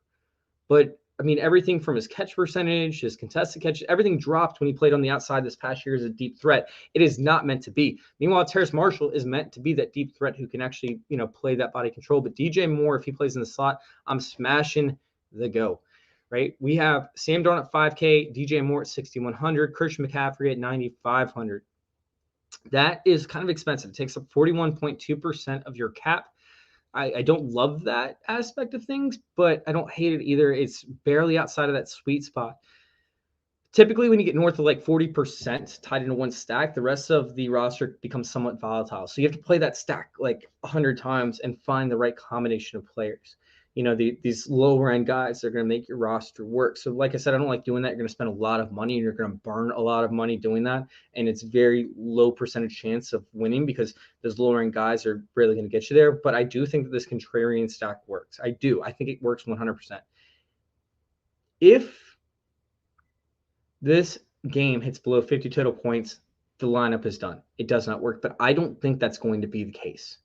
But, I mean, everything from his catch percentage, his contested catches, everything dropped when he played on the outside this past year as a deep threat. It is not meant to be. Meanwhile, Terrace Marshall is meant to be that deep threat who can actually, play that body control. But DJ Moore, if he plays in the slot, I'm smashing the go, right? We have Sam Darnold at 5K, DJ Moore at 6,100, Christian McCaffrey at 9,500. That is kind of expensive. It takes up 41.2% of your cap. I don't love that aspect of things, but I don't hate it either. It's barely outside of that sweet spot. Typically, when you get north of like 40% tied into one stack, the rest of the roster becomes somewhat volatile. So you have to play that stack like 100 times and find the right combination of players. These lower end guys, they're going to make your roster work. So like I said, I don't like doing that. You're going to spend a lot of money and you're going to burn a lot of money doing that. And it's very low percentage chance of winning because those lower end guys are really going to get you there. But I do think that this contrarian stack works. I do. I think it works 100%. If this game hits below 50 total points, the lineup is done. It does not work, but I don't think that's going to be the case.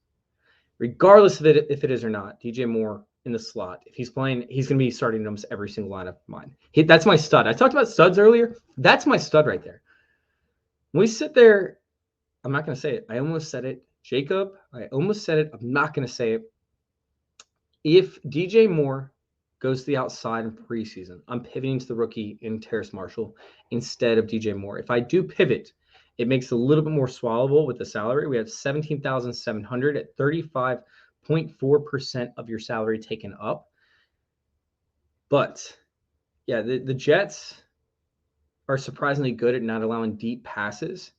Regardless of it, if it is or not, DJ Moore in the slot, if he's playing, he's going to be starting almost every single lineup of mine. That's my stud. I talked about studs earlier. That's my stud right there. When we sit there, I'm not going to say it. I almost said it. Jacob, I almost said it. I'm not going to say it. If DJ Moore goes to the outside in preseason, I'm pivoting to the rookie in Terrace Marshall instead of DJ Moore. If I do pivot, it makes it a little bit more swallowable with the salary. We have 17,700 at 35.4% of your salary taken up. But yeah, the Jets are surprisingly good at not allowing deep passes.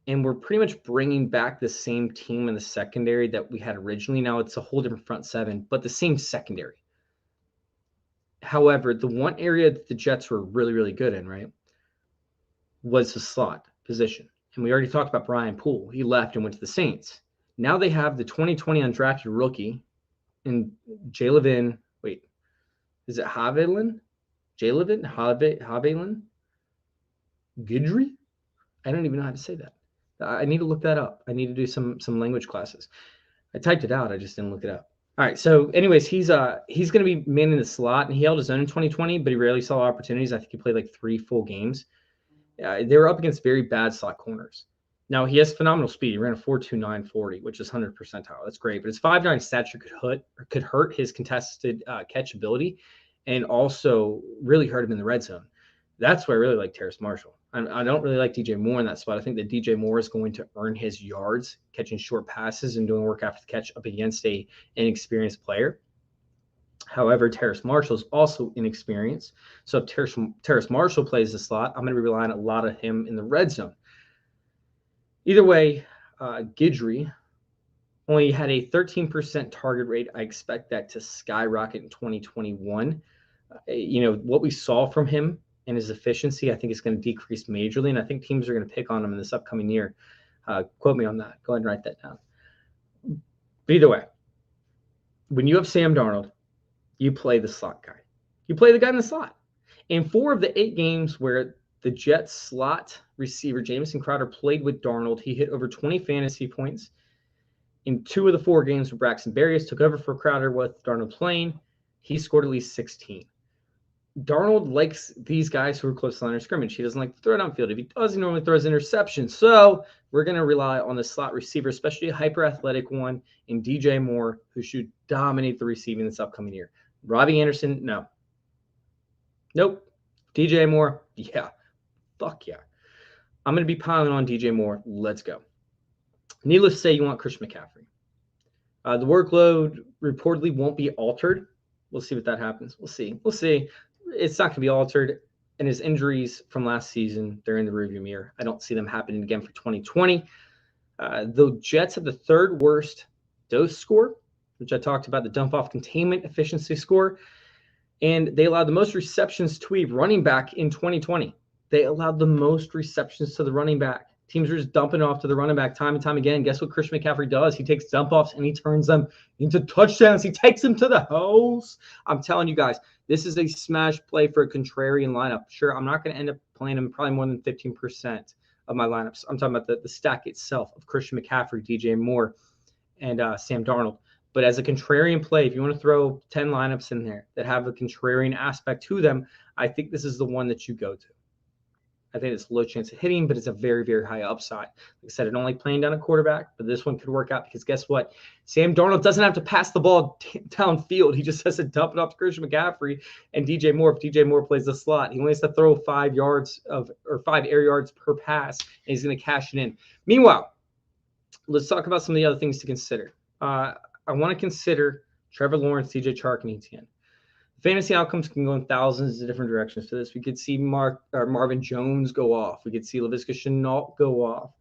And we're pretty much bringing back the same team in the secondary that we had originally. Now it's a whole different front seven, but the same secondary. However, the one area that the Jets were really, really good in, right, was the slot position. And we already talked about Brian Poole. He left and went to the Saints. Now they have the 2020 undrafted rookie in Jalen. Wait, is it Haviland? Haviland? Guidry? I don't even know how to say that. I need to look that up. I need to do some language classes. I typed it out. I just didn't look it up. All right. So, anyways, he's going to be manning the slot, and he held his own in 2020, but he rarely saw opportunities. I think he played like 3 full games. They were up against very bad slot corners. Now he has phenomenal speed. He ran a 4.29 40, which is 100 percentile. That's great, but his 5.9 stature could hurt his contested catch ability, and also really hurt him in the red zone. That's why I really like Terrace Marshall. I don't really like DJ Moore in that spot. I think that DJ Moore is going to earn his yards catching short passes and doing work after the catch up against an inexperienced player. However, Terrace Marshall is also inexperienced. So if Terrace Marshall plays the slot, I'm going to be relying a lot on him in the red zone. Either way, Guidry only had a 13% target rate. I expect that to skyrocket in 2021. What we saw from him and his efficiency, I think is going to decrease majorly, and I think teams are going to pick on him in this upcoming year. Quote me on that. Go ahead and write that down. But either way, when you have Sam Darnold, you play the slot guy. You play the guy in the slot. In 4 of the 8 games where the Jets slot receiver Jamison Crowder played with Darnold, he hit over 20 fantasy points. In 2 of the 4 games where Braxton Berrios took over for Crowder with Darnold playing, he scored at least 16. Darnold likes these guys who are close to the line of scrimmage. He doesn't like to throw it downfield. If he does, he normally throws interceptions. So we're going to rely on the slot receiver, especially a hyper-athletic one in DJ Moore, who should dominate the receiving this upcoming year. Robbie Anderson, no. Nope. DJ Moore, yeah. Fuck yeah. I'm going to be piling on DJ Moore. Let's go. Needless to say, you want Christian McCaffrey. The workload reportedly won't be altered. We'll see what that happens. We'll see. It's not going to be altered. And his injuries from last season, they're in the rearview mirror. I don't see them happening again for 2020. The Jets have the 3rd worst DOCE score, which I talked about, the dump-off containment efficiency score. And they allowed the most receptions to a running back in 2020. They allowed the most receptions to the running back. Teams are just dumping off to the running back time and time again. Guess what Christian McCaffrey does? He takes dump-offs and he turns them into touchdowns. He takes them to the house. I'm telling you guys, this is a smash play for a contrarian lineup. Sure, I'm not going to end up playing him probably more than 15% of my lineups. I'm talking about the stack itself of Christian McCaffrey, DJ Moore, and Sam Darnold. But as a contrarian play, if you want to throw 10 lineups in there that have a contrarian aspect to them, I think this is the one that you go to. I think it's a low chance of hitting, but it's a very, very high upside. Like I said, I don't like playing down a quarterback, but this one could work out because guess what? Sam Darnold doesn't have to pass the ball downfield. He just has to dump it off to Christian McCaffrey and DJ Moore. If DJ Moore plays the slot, he only has to throw 5 air yards per pass, and he's going to cash it in. Meanwhile, let's talk about some of the other things to consider. I want to consider Trevor Lawrence, DJ Chark, and ETN. Fantasy outcomes can go in thousands of different directions for this. We could see Marvin Jones go off. We could see Laviska Shenault go off.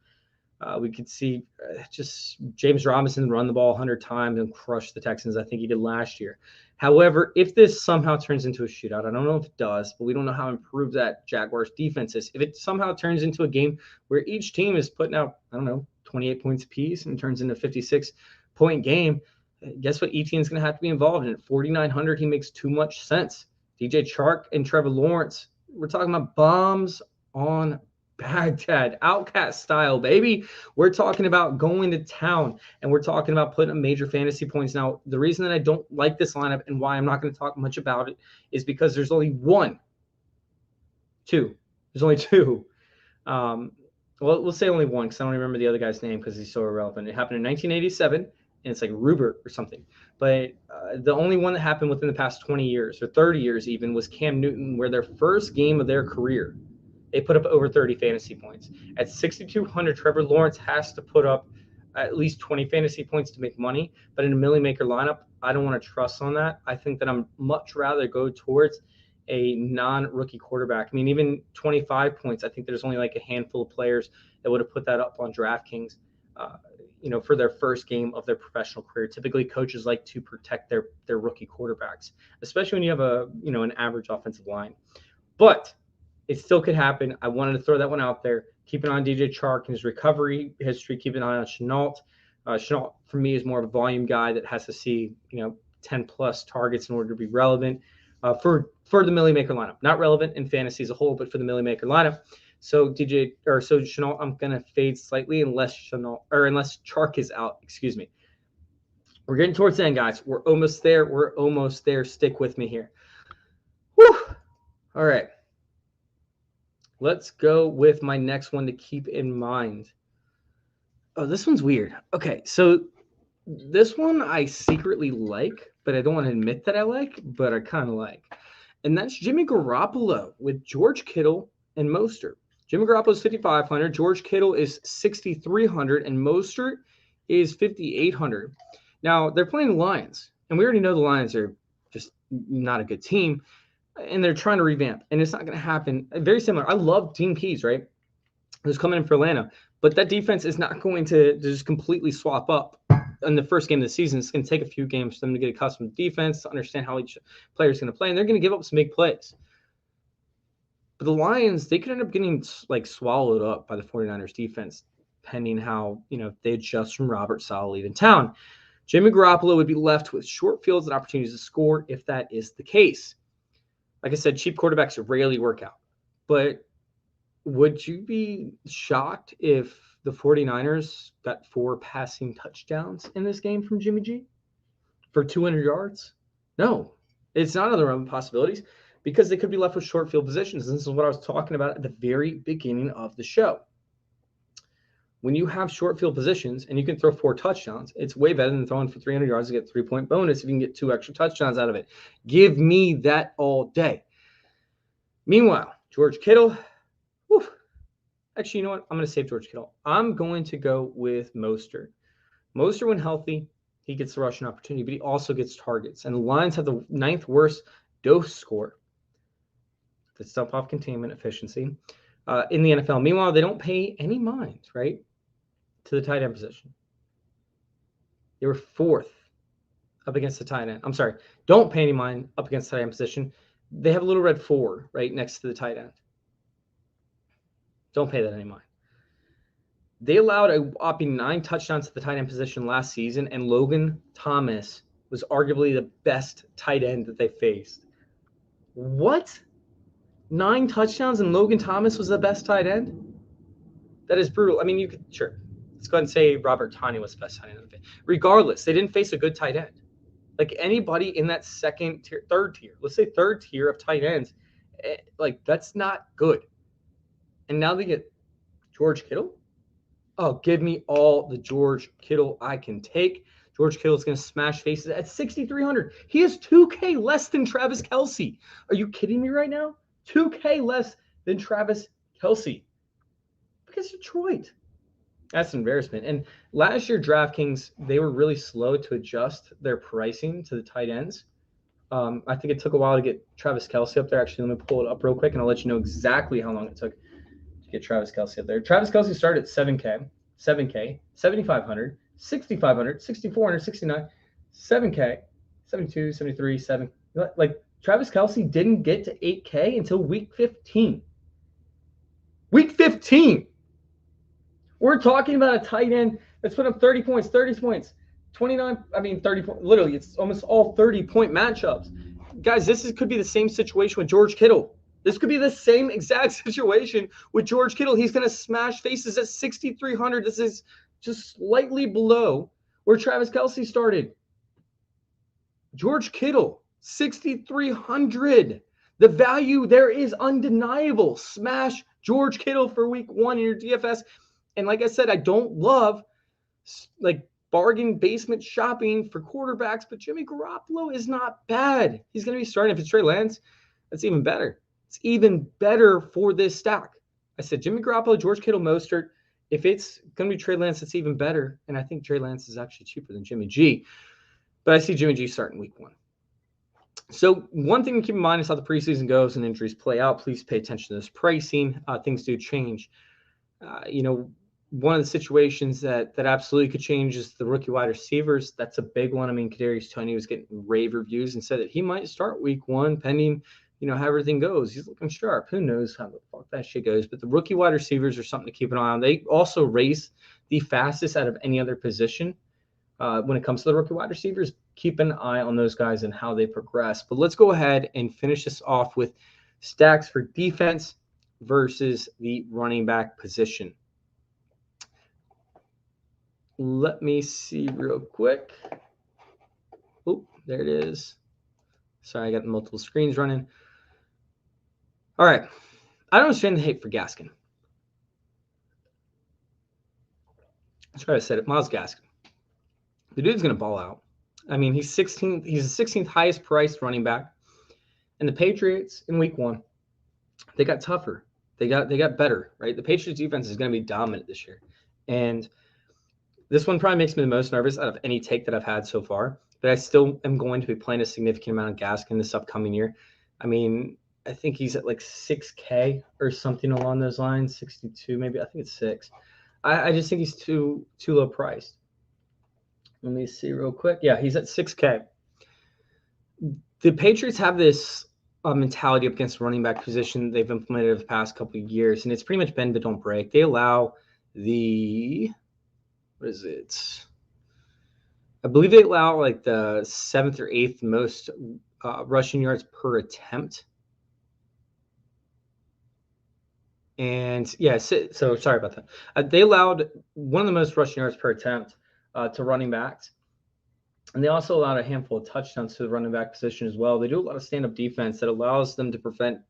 We could see just James Robinson run the ball 100 times and crush the Texans. I think he did last year. However, if this somehow turns into a shootout, I don't know if it does, but we don't know how improved that Jaguars defense is. If it somehow turns into a game where each team is putting out, 28 points apiece and turns into a 56-point game, guess what? Etienne's going to have to be involved in it. 4,900, he makes too much sense. DJ Chark and Trevor Lawrence, we're talking about bombs on Baghdad, Outcast style, baby. We're talking about going to town, and we're talking about putting up major fantasy points. Now, the reason that I don't like this lineup and why I'm not going to talk much about it is because there's only two. Well, we'll say only one because I don't remember the other guy's name because he's so irrelevant. It happened in 1987. And it's like Rubert or something. But the only one that happened within the past 20 years or 30 years even was Cam Newton, where their first game of their career, they put up over 30 fantasy points. At 6,200, Trevor Lawrence has to put up at least 20 fantasy points to make money. But in a Millie Maker lineup, I don't want to trust on that. I think that I'm much rather go towards a non-rookie quarterback. I mean, even 25 points, I think there's only like a handful of players that would have put that up on DraftKings. For their first game of their professional career. Typically, coaches like to protect their rookie quarterbacks, especially when you have an average offensive line. But it still could happen. I wanted to throw that one out there. Keep an eye on DJ Chark and his recovery history. Keep an eye on Shenault. Chenault, for me, is more of a volume guy that has to see, 10 plus targets in order to be relevant for the Millie Maker lineup. Not relevant in fantasy as a whole, but for the Millie Maker lineup. So Chenault, I'm gonna fade slightly unless Chark is out. Excuse me. We're getting towards the end, guys. We're almost there. Stick with me here. Whew. All right. Let's go with my next one to keep in mind. Oh, this one's weird. Okay, so this one I secretly like, but I don't want to admit that I like, but I kind of like. And that's Jimmy Garoppolo with George Kittle and Mostert. Jimmy Garoppolo is 5,500. George Kittle is 6,300, and Mostert is 5,800. Now, they're playing the Lions, and we already know the Lions are just not a good team, and they're trying to revamp, and it's not going to happen. Very similar. I love Dean Pease, right? Who's coming in for Atlanta, but that defense is not going to just completely swap up in the first game of the season. It's going to take a few games for them to get accustomed to defense, to understand how each player is going to play, and they're going to give up some big plays. But the Lions, they could end up getting swallowed up by the 49ers defense, pending how, they adjust from Robert Saleh leaving town. Jimmy Garoppolo would be left with short fields and opportunities to score if that is the case. Like I said, cheap quarterbacks rarely work out. But would you be shocked if the 49ers got 4 passing touchdowns in this game from Jimmy G for 200 yards? No, it's not other possibilities because they could be left with short field positions. And this is what I was talking about at the very beginning of the show. When you have short field positions and you can throw 4 touchdowns, it's way better than throwing for 300 yards to get 3-point bonus if you can get 2 extra touchdowns out of it. Give me that all day. Meanwhile, George Kittle, actually, you know what? I'm going to save George Kittle. I'm going to go with Mostert. Mostert, when healthy, he gets the rushing opportunity, but he also gets targets. And the Lions have the 9th worst DOCE score, the dump-off containment efficiency, in the NFL. Meanwhile, they don't pay any mind, right, to the tight end position. They were 4th up against the tight end. I'm sorry, don't pay any mind up against the tight end position. They have a little red 4 right next to the tight end. Don't pay that any mind. They allowed a whopping 9 touchdowns at the tight end position last season, and Logan Thomas was arguably the best tight end that they faced. What? 9 touchdowns and Logan Thomas was the best tight end? That is brutal. I mean, you could, sure. Let's go ahead and say Robert Tonyan was the best tight end. Regardless, they didn't face a good tight end. Like anybody in that second tier, third tier, let's say third tier of tight ends, that's not good. And now they get George Kittle? Oh, give me all the George Kittle I can take. George Kittle is going to smash faces at 6,300. He is 2K less than Travis Kelce. Are you kidding me right now? 2K less than Travis Kelce. Because Detroit. That's an embarrassment. And last year, DraftKings, they were really slow to adjust their pricing to the tight ends. I think it took a while to get Travis Kelce up there. Actually, let me pull it up real quick, and I'll let you know exactly how long it took to get Travis Kelce up there. Travis Kelce started at 7K, 7,500, 6,500, 6,400, 69, 7K, 72, 73, 7. Travis Kelce didn't get to 8K until week 15. Week 15. We're talking about a tight end that's put up 30 points, 30 points, 29, 30 points. Literally, it's almost all 30-point matchups. Guys, could be the same situation with George Kittle. This could be the same exact situation with George Kittle. He's going to smash faces at 6,300. This is just slightly below where Travis Kelce started. George Kittle, 6,300. The value there is undeniable. Smash George Kittle for week 1 in your DFS. And like I said, I don't love bargain basement shopping for quarterbacks, but Jimmy Garoppolo is not bad. He's going to be starting. If it's Trey Lance, that's even better. It's even better for this stack. I said Jimmy Garoppolo, George Kittle, Mostert. If it's going to be Trey Lance, it's even better. And I think Trey Lance is actually cheaper than Jimmy G. But I see Jimmy G starting week 1. So one thing to keep in mind is how the preseason goes and injuries play out. Please pay attention to this pricing. Things do change. One of the situations that absolutely could change is the rookie wide receivers. That's a big one. I mean, Kadarius Toney was getting rave reviews and said that he might start week 1 pending, how everything goes. He's looking sharp. Who knows how the fuck that shit goes. But the rookie wide receivers are something to keep an eye on. They also raise the fastest out of any other position when it comes to the rookie wide receivers. Keep an eye on those guys and how they progress. But let's go ahead and finish this off with stacks for defense versus the running back position. Let me see real quick. Oh, there it is. Sorry, I got multiple screens running. All right. I don't understand the hate for Gaskin. That's why I said it. Myles Gaskin. The dude's going to ball out. I mean, he's 16th. He's the 16th highest priced running back. And the Patriots in week 1, they got tougher. They got better, right? The Patriots defense is going to be dominant this year. And this one probably makes me the most nervous out of any take that I've had so far. But I still am going to be playing a significant amount of Gaskin this upcoming year. I mean, I think he's at like 6K or something along those lines, 62 maybe. I think it's 6. I just think he's too low priced. Let me see real quick. Yeah, he's at 6K. The Patriots have this mentality up against the running back position they've implemented over the past couple of years, and it's pretty much bend but don't break. They allow the what is it? I believe they allow like the 7th or 8th most rushing yards per attempt. And yeah, so sorry about that. They allowed one of the most rushing yards per attempt to running backs. And they also allowed a handful of touchdowns to the running back position as well. They do a lot of stand-up defense that allows them to prevent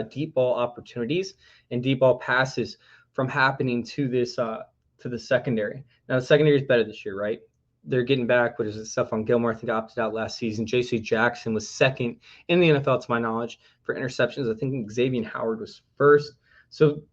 deep ball opportunities and deep ball passes from happening to this to the secondary. Now, the secondary is better this year, right? They're getting back, what is it, Stephon Gilmore, I think, opted out last season. J.C. Jackson was 2nd in the NFL, to my knowledge, for interceptions. I think Xavier Howard was 1st. So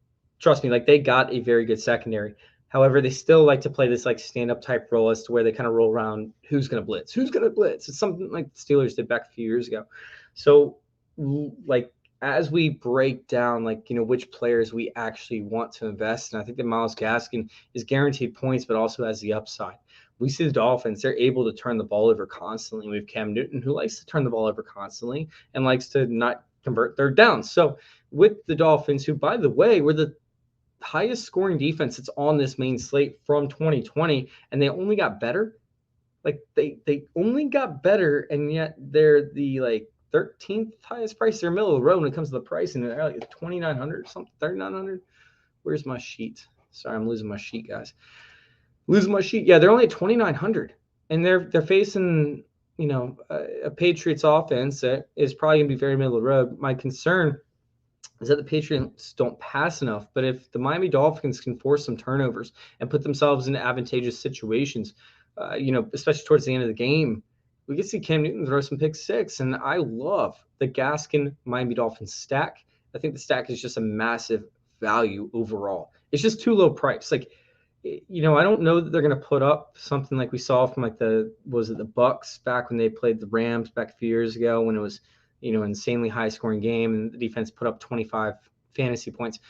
trust me, like, they got a very good secondary. However, they still like to play this like stand-up type role as to where they kind of roll around who's going to blitz. Who's going to blitz? It's something like the Steelers did back a few years ago. So, like, as we break down, like, you know, which players we actually want to invest in, I think that Myles Gaskin is guaranteed points, but also has the upside. We see the Dolphins, they're able to turn the ball over constantly. We have Cam Newton, who likes to turn the ball over constantly and likes to not convert third downs. So with the Dolphins, who, by the way, were the highest scoring defense that's on this main slate from 2020, and they only got better. Like, they only got better, and yet they're the like 13th highest price. They're middle of the road when it comes to the price, and they're like 2,900 or something, 3,900. Where's my sheet? Sorry, I'm losing my sheet, guys. Losing my sheet. Yeah, they're only at 2,900, and they're facing, you know, a Patriots offense that is probably going to be very middle of the road. My concern is that the Patriots don't pass enough. But if the Miami Dolphins can force some turnovers and put themselves into advantageous situations, you know, especially towards the end of the game, we could see Cam Newton throw some pick six. And I love the Gaskin Miami Dolphins stack. I think the stack is just a massive value overall. It's just too low price. Like, you know, I don't know that they're going to put up something like we saw from like the Bucks back when they played the Rams back a few years ago, when it was, you know, insanely high scoring game and the defense put up 25 fantasy points.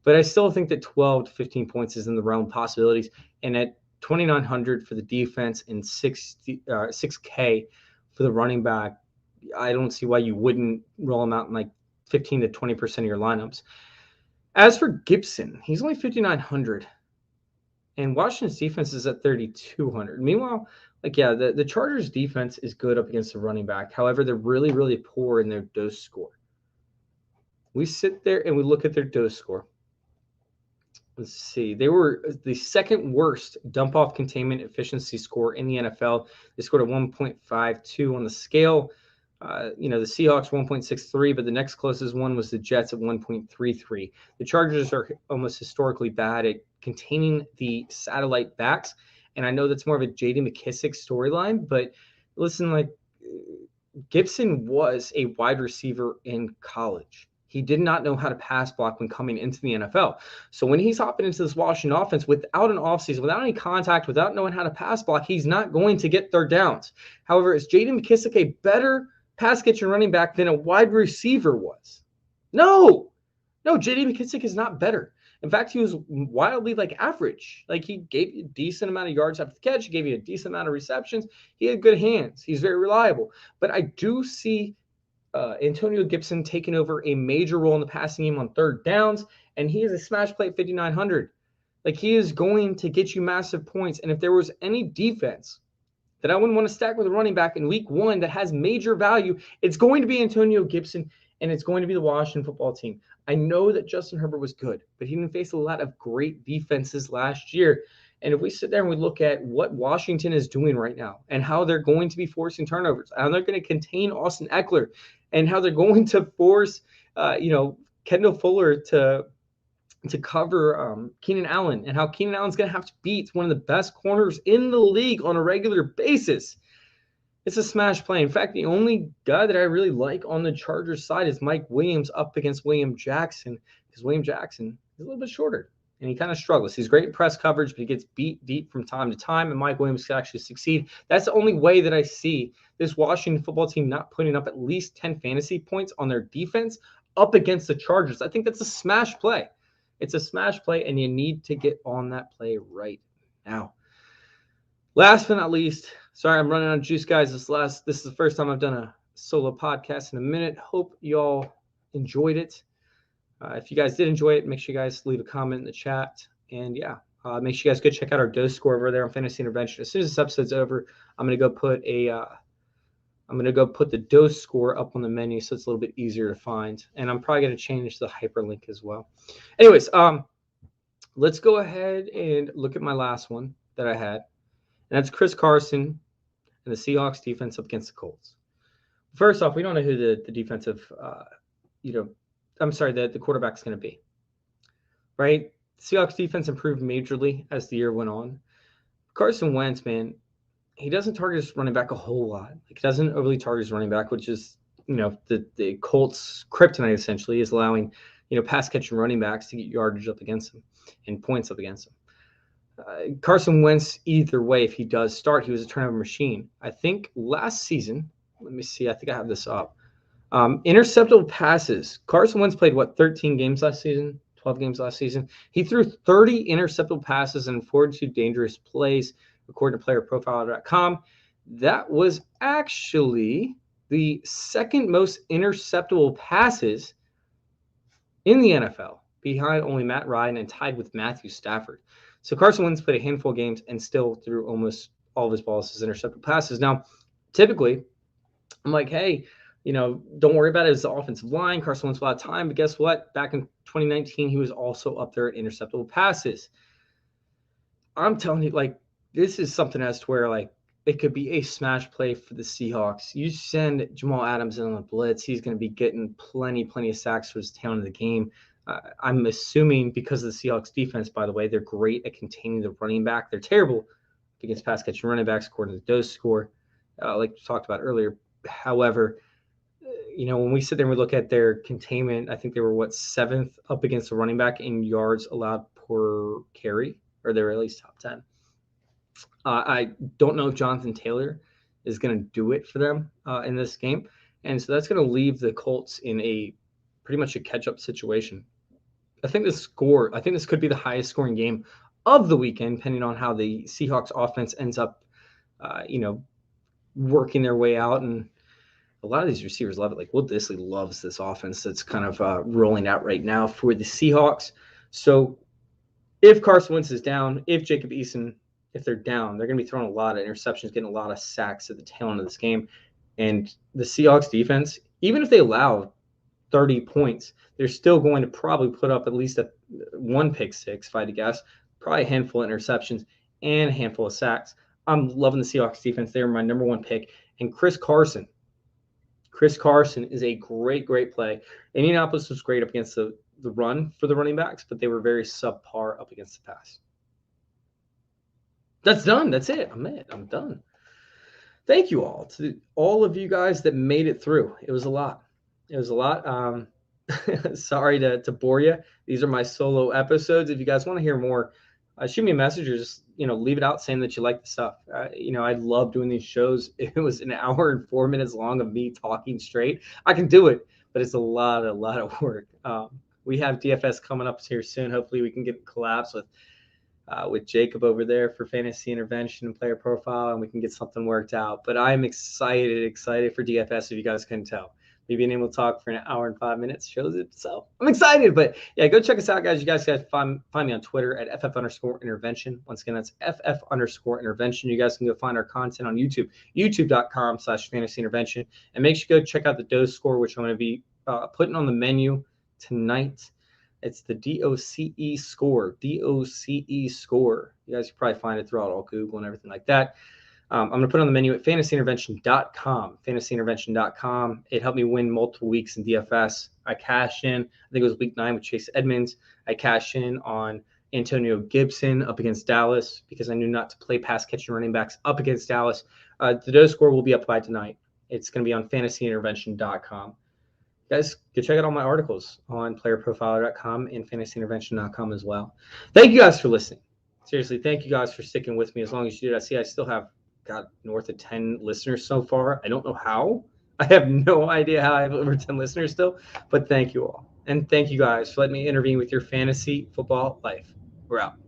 But I still think that 12 to 15 points is in the realm of possibilities. And at 2,900 for the defense and 6K for the running back, I don't see why you wouldn't roll them out in like 15 to 20% of your lineups. As for Gibson, he's only 5,900. And Washington's defense is at 3,200. Meanwhile, like, yeah, the Chargers defense is good up against the running back. However, they're really, really poor in their DOCE score. We sit there and we look at their DOCE score. Let's see. They were the second worst dump-off containment efficiency score in the NFL. They scored a 1.52 on the scale. You know, the Seahawks 1.63, but the next closest one was the Jets at 1.33. The Chargers are almost historically bad at containing the satellite backs, and I know that's more of a J.D. McKissic storyline, but listen, like, Gibson was a wide receiver in college. He did not know how to pass block when coming into the NFL. So when he's hopping into this Washington offense without an offseason, without any contact, without knowing how to pass block, he's not going to get third downs. However, is J.D. McKissic a better pass catching running back than a wide receiver was? No, J.D. McKissic is not better. In fact, he was wildly like average. Like, he gave you a decent amount of yards after the catch. He gave you a decent amount of receptions. He had good hands. He's very reliable. But I do see Antonio Gibson taking over a major role in the passing game on third downs, and he is a smash play at 5,900. Like, he is going to get you massive points. And if there was any defense that I wouldn't want to stack with a running back in week 1 that has major value, it's going to be Antonio Gibson, and it's going to be the Washington football team. I know that Justin Herbert was good, but he didn't face a lot of great defenses last year. And if we sit there and we look at what Washington is doing right now and how they're going to be forcing turnovers, how they're going to contain Austin Eckler, and how they're going to force, Kendall Fuller to cover Keenan Allen, and how Keenan Allen's going to have to beat one of the best corners in the league on a regular basis. It's a smash play. In fact, the only guy that I really like on the Chargers side is Mike Williams up against William Jackson, because William Jackson is a little bit shorter, and he kind of struggles. He's great in press coverage, but he gets beat deep from time to time, and Mike Williams can actually succeed. That's the only way that I see this Washington football team not putting up at least 10 fantasy points on their defense up against the Chargers. I think that's a smash play. It's a smash play, and you need to get on that play right now. Last but not least, sorry I'm running out of juice, guys. This is the first time I've done a solo podcast in a minute. Hope y'all enjoyed it. If you guys did enjoy it, make sure you guys leave a comment in the chat. And yeah, make sure you guys go check out our DOCE Score over there on Fantasy Intervention. As soon as this episode's over, I'm gonna go put the DOCE Score up on the menu so it's a little bit easier to find. And I'm probably going to change the hyperlink as well. Anyways, let's go ahead and look at my last one that I had. And that's Chris Carson and the Seahawks defense up against the Colts. First off, we don't know who the defensive, the quarterback's going to be. Right? The Seahawks defense improved majorly as the year went on. Carson Wentz, man, he doesn't target his running back a whole lot. Like, he doesn't overly target his running back, which is, the Colts' kryptonite essentially, is allowing, pass catching running backs to get yardage up against him and points up against him. Carson Wentz, either way, if he does start, he was a turnover machine. I think last season, let me see, I think I have this up. Interceptable passes. Carson Wentz played, 13 games last season? 12 games last season. He threw 30 interceptable passes and 42 dangerous plays, according to playerprofiler.com. That was actually the second most interceptable passes in the NFL, behind only Matt Ryan and tied with Matthew Stafford. So Carson Wentz played a handful of games and still threw almost all of his balls as interceptable passes. Now, typically, I'm like, hey, don't worry about it. It's the offensive line. Carson Wentz a lot of time. But guess what? Back in 2019, he was also up there at interceptable passes. I'm telling you, this is something as to where, it could be a smash play for the Seahawks. You send Jamal Adams in on the blitz, he's going to be getting plenty of sacks for his tail end of the game. I'm assuming because of the Seahawks defense, by the way, they're great at containing the running back. They're terrible against pass-catching running backs, according to the DOCE Score, like we talked about earlier. However, when we sit there and we look at their containment, I think they were, 7th up against the running back in yards allowed per carry, or they were at least top 10. I don't know if Jonathan Taylor is going to do it for them in this game. And so that's going to leave the Colts in a pretty much a catch-up situation. I think this could be the highest scoring game of the weekend, depending on how the Seahawks offense ends up, working their way out. And a lot of these receivers love it. Like, Will Dissly loves this offense that's kind of rolling out right now for the Seahawks. So if Carson Wentz is down, if Jacob Eason, if they're down, they're going to be throwing a lot of interceptions, getting a lot of sacks at the tail end of this game. And the Seahawks defense, even if they allow 30 points, they're still going to probably put up at least one pick six, if I had to guess, probably a handful of interceptions and a handful of sacks. I'm loving the Seahawks defense. They're my number one pick. And Chris Carson is a great play. Indianapolis was great up against the run for the running backs, but they were very subpar up against the pass. That's done. That's it. I'm done. Thank you all to all of you guys that made it through. It was a lot. Sorry to bore you. These are my solo episodes. If you guys want to hear more, shoot me a message or just, leave it out saying that you like the stuff. I love doing these shows. It was an hour and 4 minutes long of me talking straight. I can do it, but it's a lot of work. We have DFS coming up here soon. Hopefully we can get collabs with Jacob over there for fantasy intervention and player profile, and we can get something worked out. But I'm excited for DFS, if you guys couldn't tell. Me being able to talk for an hour and 5 minutes shows it. So I'm excited. But yeah, go check us out, guys. You guys can find me on Twitter at FF_intervention. Once again, that's FF_intervention. You guys can go find our content on YouTube, youtube.com/fantasyintervention. And make sure you go check out the DOCE score, which I'm going to be putting on the menu tonight. It's the DOCE score. DOCE score. You guys can probably find it throughout all Google and everything like that. I'm going to put it on the menu at fantasyintervention.com. Fantasyintervention.com. It helped me win multiple weeks in DFS. I cashed in. I think it was week 9 with Chase Edmonds. I cashed in on Antonio Gibson up against Dallas because I knew not to play pass catching running backs up against Dallas. The DOCE score will be up by tonight. It's going to be on fantasyintervention.com. Guys, go check out all my articles on playerprofiler.com and fantasyintervention.com as well. Thank you guys for listening. Seriously, thank you guys for sticking with me as long as you did. I see I still have got north of 10 listeners so far. I don't know how. I have no idea how I have over 10 listeners still, but thank you all. And thank you guys for letting me intervene with your fantasy football life. We're out.